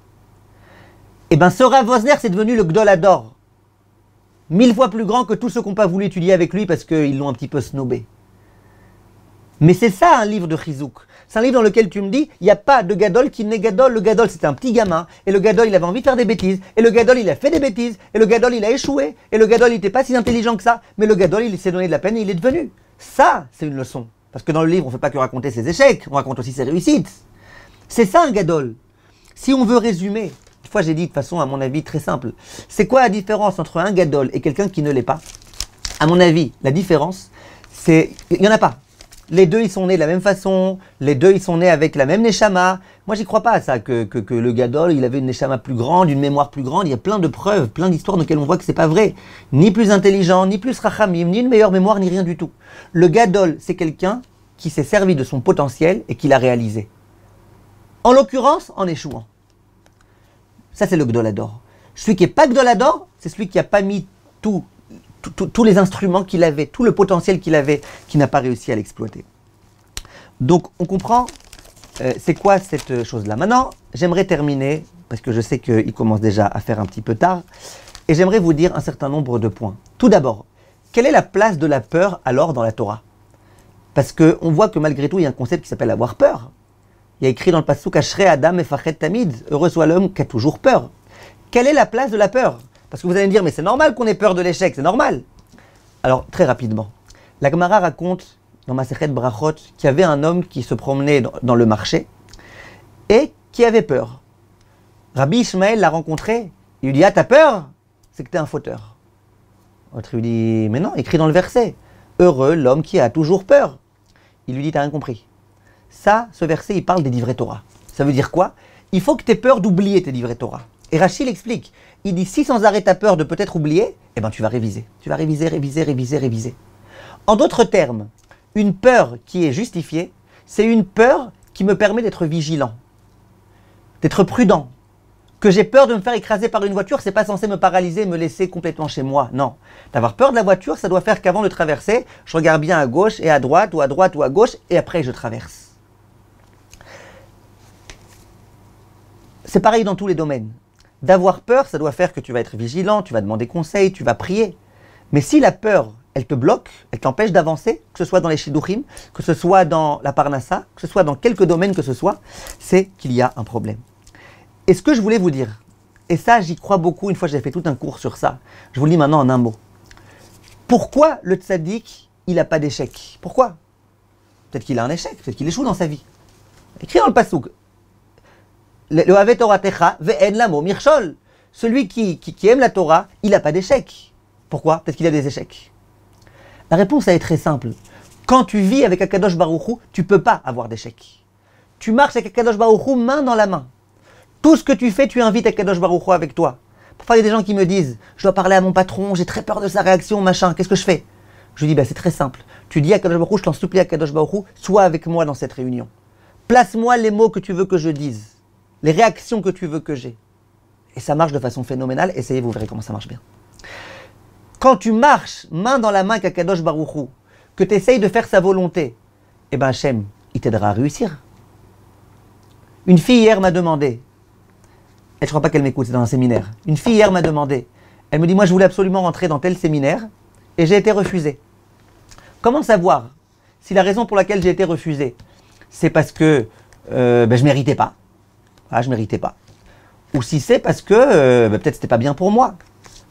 Eh bien, ce Rav Wosner, c'est devenu le Gdol Hador. 1000 fois plus grand que tous ceux qui n'ont pas voulu étudier avec lui parce qu'ils l'ont un petit peu snobé. Mais c'est ça un livre de Chizouk. C'est un livre dans lequel tu me dis, il n'y a pas de Gadol qui n'est Gadol. Le Gadol, c'était un petit gamin. Et le Gadol, il avait envie de faire des bêtises. Et le Gadol, il a fait des bêtises. Et le Gadol, il a échoué. Et le Gadol, il n'était pas si intelligent que ça. Mais le Gadol, il s'est donné de la peine et il est devenu. Ça, c'est une leçon. Parce que dans le livre, on ne fait pas que raconter ses échecs. On raconte aussi ses réussites. C'est ça un Gadol. Si on veut résumer, une fois j'ai dit de façon, à mon avis, très simple. C'est quoi la différence entre un Gadol et quelqu'un qui ne l'est pas? À mon avis, la différence, c'est... Il n'y en a pas. Les deux, ils sont nés de la même façon. Les deux, ils sont nés avec la même Neshama. Moi, j'y crois pas à ça, que le Gadol, il avait une Neshama plus grande, une mémoire plus grande. Il y a plein de preuves, plein d'histoires dans lesquelles on voit que c'est pas vrai. Ni plus intelligent, ni plus rachamim, ni une meilleure mémoire, ni rien du tout. Le Gadol, c'est quelqu'un qui s'est servi de son potentiel et qui l'a réalisé. En l'occurrence, en échouant. Ça, c'est le Gdol Hador. Celui qui n'est pas Gdol Hador, c'est celui qui n'a pas mis tous les instruments qu'il avait, tout le potentiel qu'il avait, qui n'a pas réussi à l'exploiter. Donc, on comprend c'est quoi cette chose-là. Maintenant, j'aimerais terminer, parce que je sais qu'il commence déjà à faire un petit peu tard, et j'aimerais vous dire un certain nombre de points. Tout d'abord, quelle est la place de la peur alors dans la Torah? Parce qu'on voit que malgré tout, il y a un concept qui s'appelle avoir peur. Il y a écrit dans le Passouk, Ashrei Adam Mefached Tamid, heureux soit l'homme qui a toujours peur. Quelle est la place de la peur? Parce que vous allez me dire, mais c'est normal qu'on ait peur de l'échec, c'est normal. Alors, très rapidement, la Gemara raconte dans Masechet Brachot qu'il y avait un homme qui se promenait dans le marché et qui avait peur. Rabbi Ishmael l'a rencontré, il lui dit, ah, t'as peur? C'est que t'es un fauteur. L'autre lui dit, mais non, écrit dans le verset, heureux l'homme qui a toujours peur. Il lui dit, t'as rien compris. Ça, ce verset, il parle des livrets Torah. Ça veut dire quoi? Il faut que tu aies peur d'oublier tes livrets Torah. Et Rachid l'explique. Il dit, si sans arrêt tu as peur de peut-être oublier, eh ben tu vas réviser. Tu vas réviser. En d'autres termes, une peur qui est justifiée, c'est une peur qui me permet d'être vigilant, d'être prudent. Que j'ai peur de me faire écraser par une voiture, c'est pas censé me paralyser, me laisser complètement chez moi. Non. D'avoir peur de la voiture, ça doit faire qu'avant de traverser, je regarde bien à gauche et à droite ou à gauche, et après je traverse. C'est pareil dans tous les domaines. D'avoir peur, ça doit faire que tu vas être vigilant, tu vas demander conseil, tu vas prier. Mais si la peur, elle te bloque, elle t'empêche d'avancer, que ce soit dans les shidduchim, que ce soit dans la parnassa, que ce soit dans quelques domaines que ce soit, c'est qu'il y a un problème. Et ce que je voulais vous dire, et ça j'y crois beaucoup, une fois j'ai fait tout un cours sur ça, je vous le dis maintenant en un mot. Pourquoi le tzaddik, il n'a pas d'échec? Pourquoi? Peut-être qu'il a un échec, peut-être qu'il échoue dans sa vie. Écrit dans le Passouk. Le Havet Toratecha ve'en lamo mirchol. Celui qui aime la Torah, il n'a pas d'échec. Pourquoi? Peut-être qu'il a des échecs. La réponse elle est très simple. Quand tu vis avec Akadosh Baruch Hu, tu ne peux pas avoir d'échec. Tu marches avec Akadosh Baruch Hu main dans la main. Tout ce que tu fais, tu invites Akadosh Baruch Hu avec toi. Parfois, il y a des gens qui me disent, je dois parler à mon patron, j'ai très peur de sa réaction, machin, qu'est-ce que je fais? Je lui dis, c'est très simple. Tu dis à Akadosh Baruch Hu, je t'en supplie à Akadosh Baruch Hu, sois avec moi dans cette réunion. Place-moi les mots que tu veux que je dise. Les réactions que tu veux que j'ai. Et ça marche de façon phénoménale. Essayez, vous verrez comment ça marche bien. Quand tu marches main dans la main avec Akadosh Baruch Hu, que tu essayes de faire sa volonté, eh bien Hachem, il t'aidera à réussir. Une fille hier m'a demandé, je crois pas qu'elle m'écoute, c'est dans un séminaire. Une fille hier m'a demandé, elle me dit, moi je voulais absolument rentrer dans tel séminaire et j'ai été refusée. Comment savoir si la raison pour laquelle j'ai été refusée, c'est parce que je méritais pas. Ah, je méritais pas. Ou si c'est parce que peut-être c'était pas bien pour moi.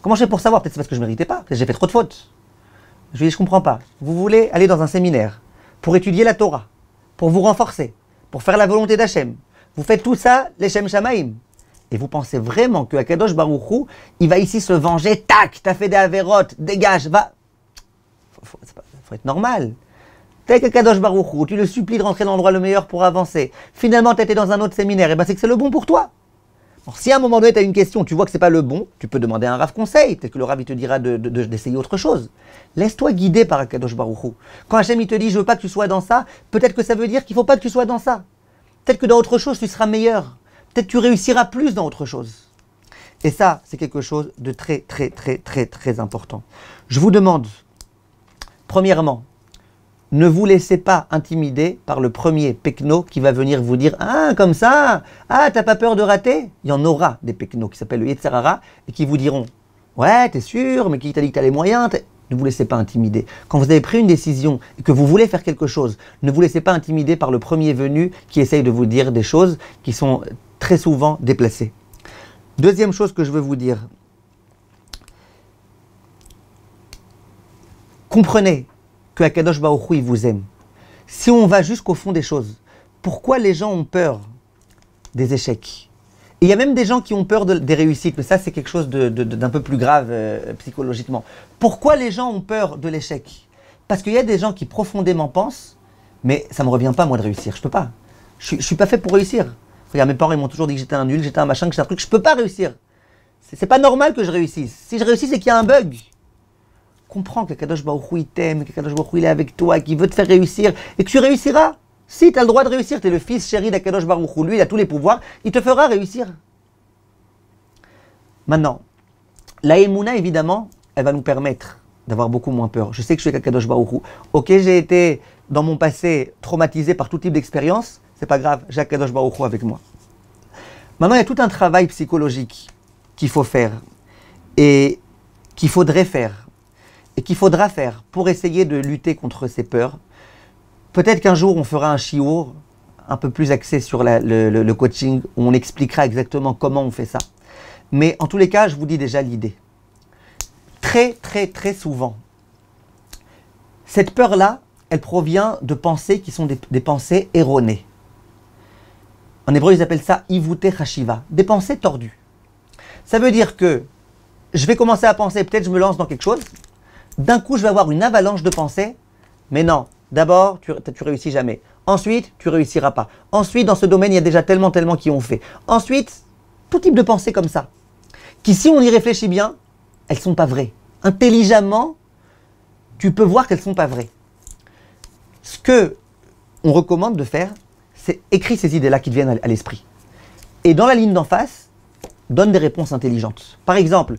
Comment je fais pour savoir? Peut-être c'est parce que je méritais pas, peut-être j'ai fait trop de fautes. Je lui dis, je comprends pas. Vous voulez aller dans un séminaire pour étudier la Torah, pour vous renforcer, pour faire la volonté d'Hachem. Vous faites tout ça, l'Eshem Shamaim. Et vous pensez vraiment que Akadosh Baruch Hu, il va ici se venger, tac, t'as fait des avérotes, dégage, va. Faut être normal. T'es qu'Akadosh Baruch Hu, tu le supplies de rentrer dans l'endroit le meilleur pour avancer. Finalement, t'étais dans un autre séminaire, et ben c'est que c'est le bon pour toi. Alors, si à un moment donné, tu as une question, tu vois que c'est pas le bon, tu peux demander un Rav conseil. Peut-être que le Rav il te dira d'essayer autre chose. Laisse-toi guider par Akadosh Baruch Hu. Quand Hachem il te dit je veux pas que tu sois dans ça, peut-être que ça veut dire qu'il faut pas que tu sois dans ça. Peut-être que dans autre chose tu seras meilleur. Peut-être que tu réussiras plus dans autre chose. Et ça, c'est quelque chose de très très très très très important. Je vous demande, premièrement, ne vous laissez pas intimider par le premier pekno qui va venir vous dire « Ah, comme ça, ah, t'as pas peur de rater ?» Il y en aura des peknos qui s'appellent le Yetzer Hara et qui vous diront « Ouais, t'es sûr, mais qui t'a dit que t'as les moyens ?» Ne vous laissez pas intimider. Quand vous avez pris une décision et que vous voulez faire quelque chose, ne vous laissez pas intimider par le premier venu qui essaye de vous dire des choses qui sont très souvent déplacées. Deuxième chose que je veux vous dire. Comprenez que Akadosh Baruch Hu, il vous aime. Si on va jusqu'au fond des choses, pourquoi les gens ont peur des échecs? Et il y a même des gens qui ont peur des réussites, mais ça c'est quelque chose d'un peu plus grave psychologiquement. Pourquoi les gens ont peur de l'échec? Parce qu'il y a des gens qui profondément pensent, mais ça ne me revient pas moi de réussir, je peux pas. Je suis pas fait pour réussir. Regarde, mes parents ils m'ont toujours dit que j'étais un nul, j'étais un machin, que j'étais un truc, je peux pas réussir. C'est pas normal que je réussisse. Si je réussis, c'est qu'il y a un bug. Comprends que Kadosh Baruch Hu il t'aime, que Kadosh Baruch Hu il est avec toi, qu'il veut te faire réussir, et que tu réussiras. Si tu as le droit de réussir, tu es le fils chéri d'Akadosh Baruch Hu, lui il a tous les pouvoirs, il te fera réussir. Maintenant, la Emouna évidemment, elle va nous permettre d'avoir beaucoup moins peur. Je sais que je suis avec Akadosh Baruch Hu. Ok, j'ai été dans mon passé traumatisé par tout type d'expérience, c'est pas grave, j'ai Akadosh Baruch Hu avec moi. Maintenant, il y a tout un travail psychologique qu'il faut faire, et qu'il faudrait faire. Et qu'il faudra faire pour essayer de lutter contre ces peurs. Peut-être qu'un jour, on fera un shiur un peu plus axé sur le coaching, où on expliquera exactement comment on fait ça. Mais en tous les cas, je vous dis déjà l'idée. Très, très, très souvent, cette peur-là, elle provient de pensées qui sont des pensées erronées. En hébreu, ils appellent ça ivute chashiva, des pensées tordues. Ça veut dire que je vais commencer à penser, peut-être je me lance dans quelque chose, d'un coup, je vais avoir une avalanche de pensées. Mais non, d'abord, tu réussis jamais. Ensuite, tu réussiras pas. Ensuite, dans ce domaine, il y a déjà tellement qui ont fait. Ensuite, tout type de pensées comme ça. Qui, si on y réfléchit bien, elles sont pas vraies. Intelligemment, tu peux voir qu'elles sont pas vraies. Ce que on recommande de faire, c'est écrire ces idées-là qui te viennent à l'esprit. Et dans la ligne d'en face, donne des réponses intelligentes. Par exemple,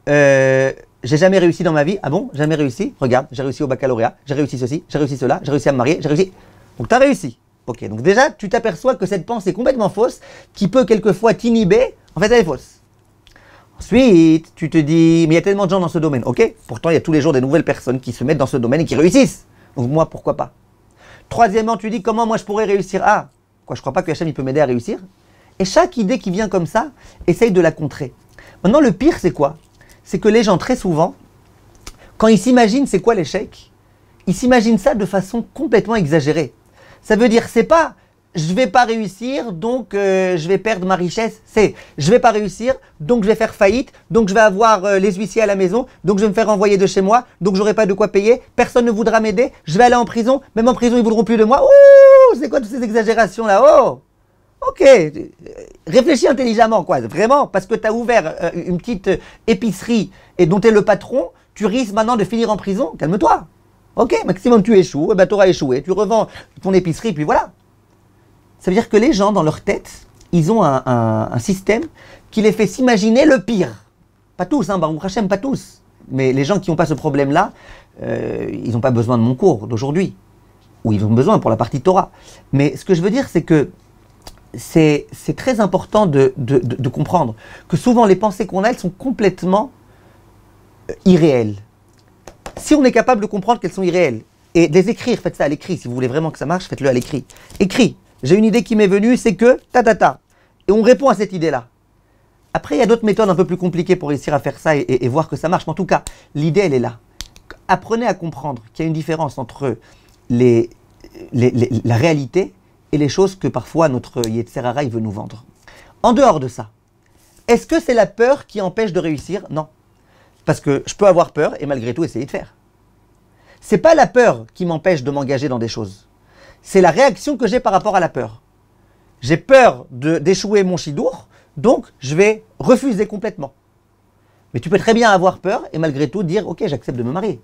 j'ai jamais réussi dans ma vie. Ah bon? Jamais réussi? Regarde, j'ai réussi au baccalauréat, j'ai réussi ceci, j'ai réussi cela, j'ai réussi à me marier, j'ai réussi. Donc tu as réussi. Ok, donc déjà, tu t'aperçois que cette pensée complètement fausse, qui peut quelquefois t'inhiber, en fait elle est fausse. Ensuite, tu te dis, mais il y a tellement de gens dans ce domaine. Ok, pourtant il y a tous les jours des nouvelles personnes qui se mettent dans ce domaine et qui réussissent. Donc moi, pourquoi pas? Troisièmement, tu dis, comment moi je pourrais réussir? Ah, quoi, je crois pas que Hachem il peut m'aider à réussir. Et chaque idée qui vient comme ça, essaye de la contrer. Maintenant, le pire, c'est quoi? C'est que les gens, très souvent, quand ils s'imaginent c'est quoi l'échec, ils s'imaginent ça de façon complètement exagérée. Ça veut dire, c'est pas je vais pas réussir, donc je vais perdre ma richesse. C'est je vais pas réussir, donc je vais faire faillite, donc je vais avoir les huissiers à la maison, donc je vais me faire renvoyer de chez moi, donc j'aurai pas de quoi payer, personne ne voudra m'aider, je vais aller en prison, même en prison ils voudront plus de moi. Ouh, c'est quoi toutes ces exagérations là? Oh, ok, réfléchis intelligemment, quoi, vraiment, parce que tu as ouvert une petite épicerie et dont tu es le patron, tu risques maintenant de finir en prison, calme-toi. Ok, maximum tu échoues, eh ben tu auras échoué, tu revends ton épicerie, puis voilà. Ça veut dire que les gens, dans leur tête, ils ont un système qui les fait s'imaginer le pire. Pas tous, hein, Baruch Hashem, pas tous. Mais les gens qui n'ont pas ce problème-là, ils n'ont pas besoin de mon cours d'aujourd'hui. Ou ils ont besoin pour la partie Torah. Mais ce que je veux dire, c'est que c'est très important de comprendre que souvent les pensées qu'on a, elles sont complètement irréelles. Si on est capable de comprendre qu'elles sont irréelles et de les écrire, faites ça à l'écrit, si vous voulez vraiment que ça marche, faites-le à l'écrit. Écrit, j'ai une idée qui m'est venue, c'est que ta. Et on répond à cette idée-là. Après, il y a d'autres méthodes un peu plus compliquées pour réussir à faire ça et voir que ça marche. Mais en tout cas, l'idée, elle est là. Apprenez à comprendre qu'il y a une différence entre la réalité et les choses que parfois notre Yetzer Hara, il veut nous vendre. En dehors de ça, est-ce que c'est la peur qui empêche de réussir? Non. Parce que je peux avoir peur et malgré tout essayer de faire. C'est pas la peur qui m'empêche de m'engager dans des choses. C'est la réaction que j'ai par rapport à la peur. J'ai peur d'échouer mon chidour, donc je vais refuser complètement. Mais tu peux très bien avoir peur et malgré tout dire « Ok, j'accepte de me marier ».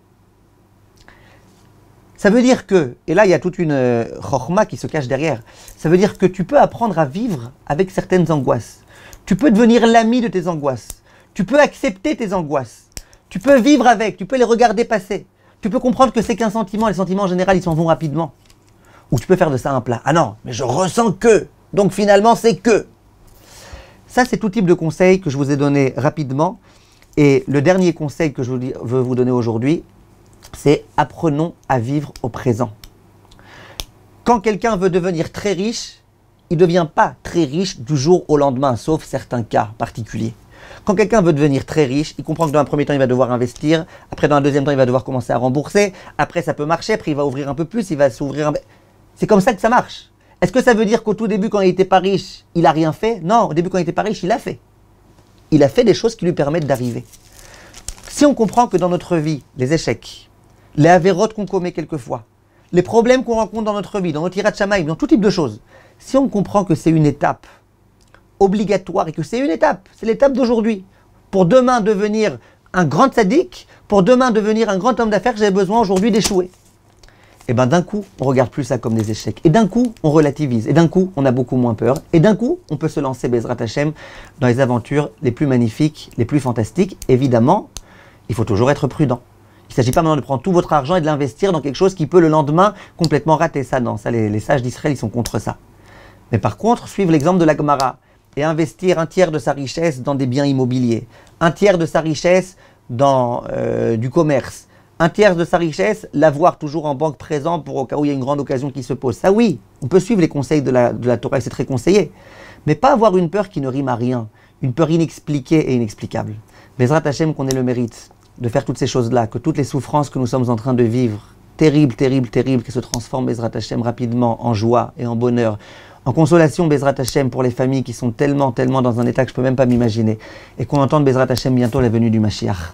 Ça veut dire que, et là il y a toute une chorma qui se cache derrière, ça veut dire que tu peux apprendre à vivre avec certaines angoisses. Tu peux devenir l'ami de tes angoisses. Tu peux accepter tes angoisses. Tu peux vivre avec, tu peux les regarder passer. Tu peux comprendre que c'est qu'un sentiment, les sentiments en général ils s'en vont rapidement. Ou tu peux faire de ça un plat. Ah non, mais je ressens que, donc finalement c'est que. Ça c'est tout type de conseils que je vous ai donné rapidement. Et le dernier conseil que je veux vous donner aujourd'hui, c'est apprenons à vivre au présent. Quand quelqu'un veut devenir très riche, il ne devient pas très riche du jour au lendemain, sauf certains cas particuliers. Quand quelqu'un veut devenir très riche, il comprend que dans un premier temps, il va devoir investir, après dans un deuxième temps, il va devoir commencer à rembourser, après ça peut marcher, après il va ouvrir un peu plus, il va s'ouvrir un peu... C'est comme ça que ça marche. Est-ce que ça veut dire qu'au tout début, quand il n'était pas riche, il n'a rien fait? Non, au début, quand il n'était pas riche, il a fait. Il a fait des choses qui lui permettent d'arriver. Si on comprend que dans notre vie, les échecs, les avérotes qu'on commet quelquefois, les problèmes qu'on rencontre dans notre vie, dans notre hirat shamaïm, dans tout type de choses, si on comprend que c'est une étape obligatoire et que c'est une étape, c'est l'étape d'aujourd'hui, pour demain devenir un grand tzaddik, pour demain devenir un grand homme d'affaires, j'ai besoin aujourd'hui d'échouer. Et bien d'un coup, on regarde plus ça comme des échecs. Et d'un coup, on relativise. Et d'un coup, on a beaucoup moins peur. Et d'un coup, on peut se lancer, Bezrat Hashem, dans les aventures les plus magnifiques, les plus fantastiques. Évidemment, il faut toujours être prudent. Il ne s'agit pas maintenant de prendre tout votre argent et de l'investir dans quelque chose qui peut le lendemain complètement rater ça. Non, ça, les sages d'Israël, ils sont contre ça. Mais par contre, suivre l'exemple de la Gemara et investir un tiers de sa richesse dans des biens immobiliers, un tiers de sa richesse dans du commerce, un tiers de sa richesse, l'avoir toujours en banque présent pour au cas où il y a une grande occasion qui se pose. Ça oui, on peut suivre les conseils de la Torah, c'est très conseillé. Mais pas avoir une peur qui ne rime à rien, une peur inexpliquée et inexplicable. Bezrat Hashem, qu'on ait le mérite de faire toutes ces choses-là, que toutes les souffrances que nous sommes en train de vivre, terribles, qui se transforment, Bezrat Hashem, rapidement en joie et en bonheur, en consolation, Bezrat Hashem, pour les familles qui sont tellement dans un état que je ne peux même pas m'imaginer, et qu'on entende Bezrat Hashem bientôt la venue du Mashiach.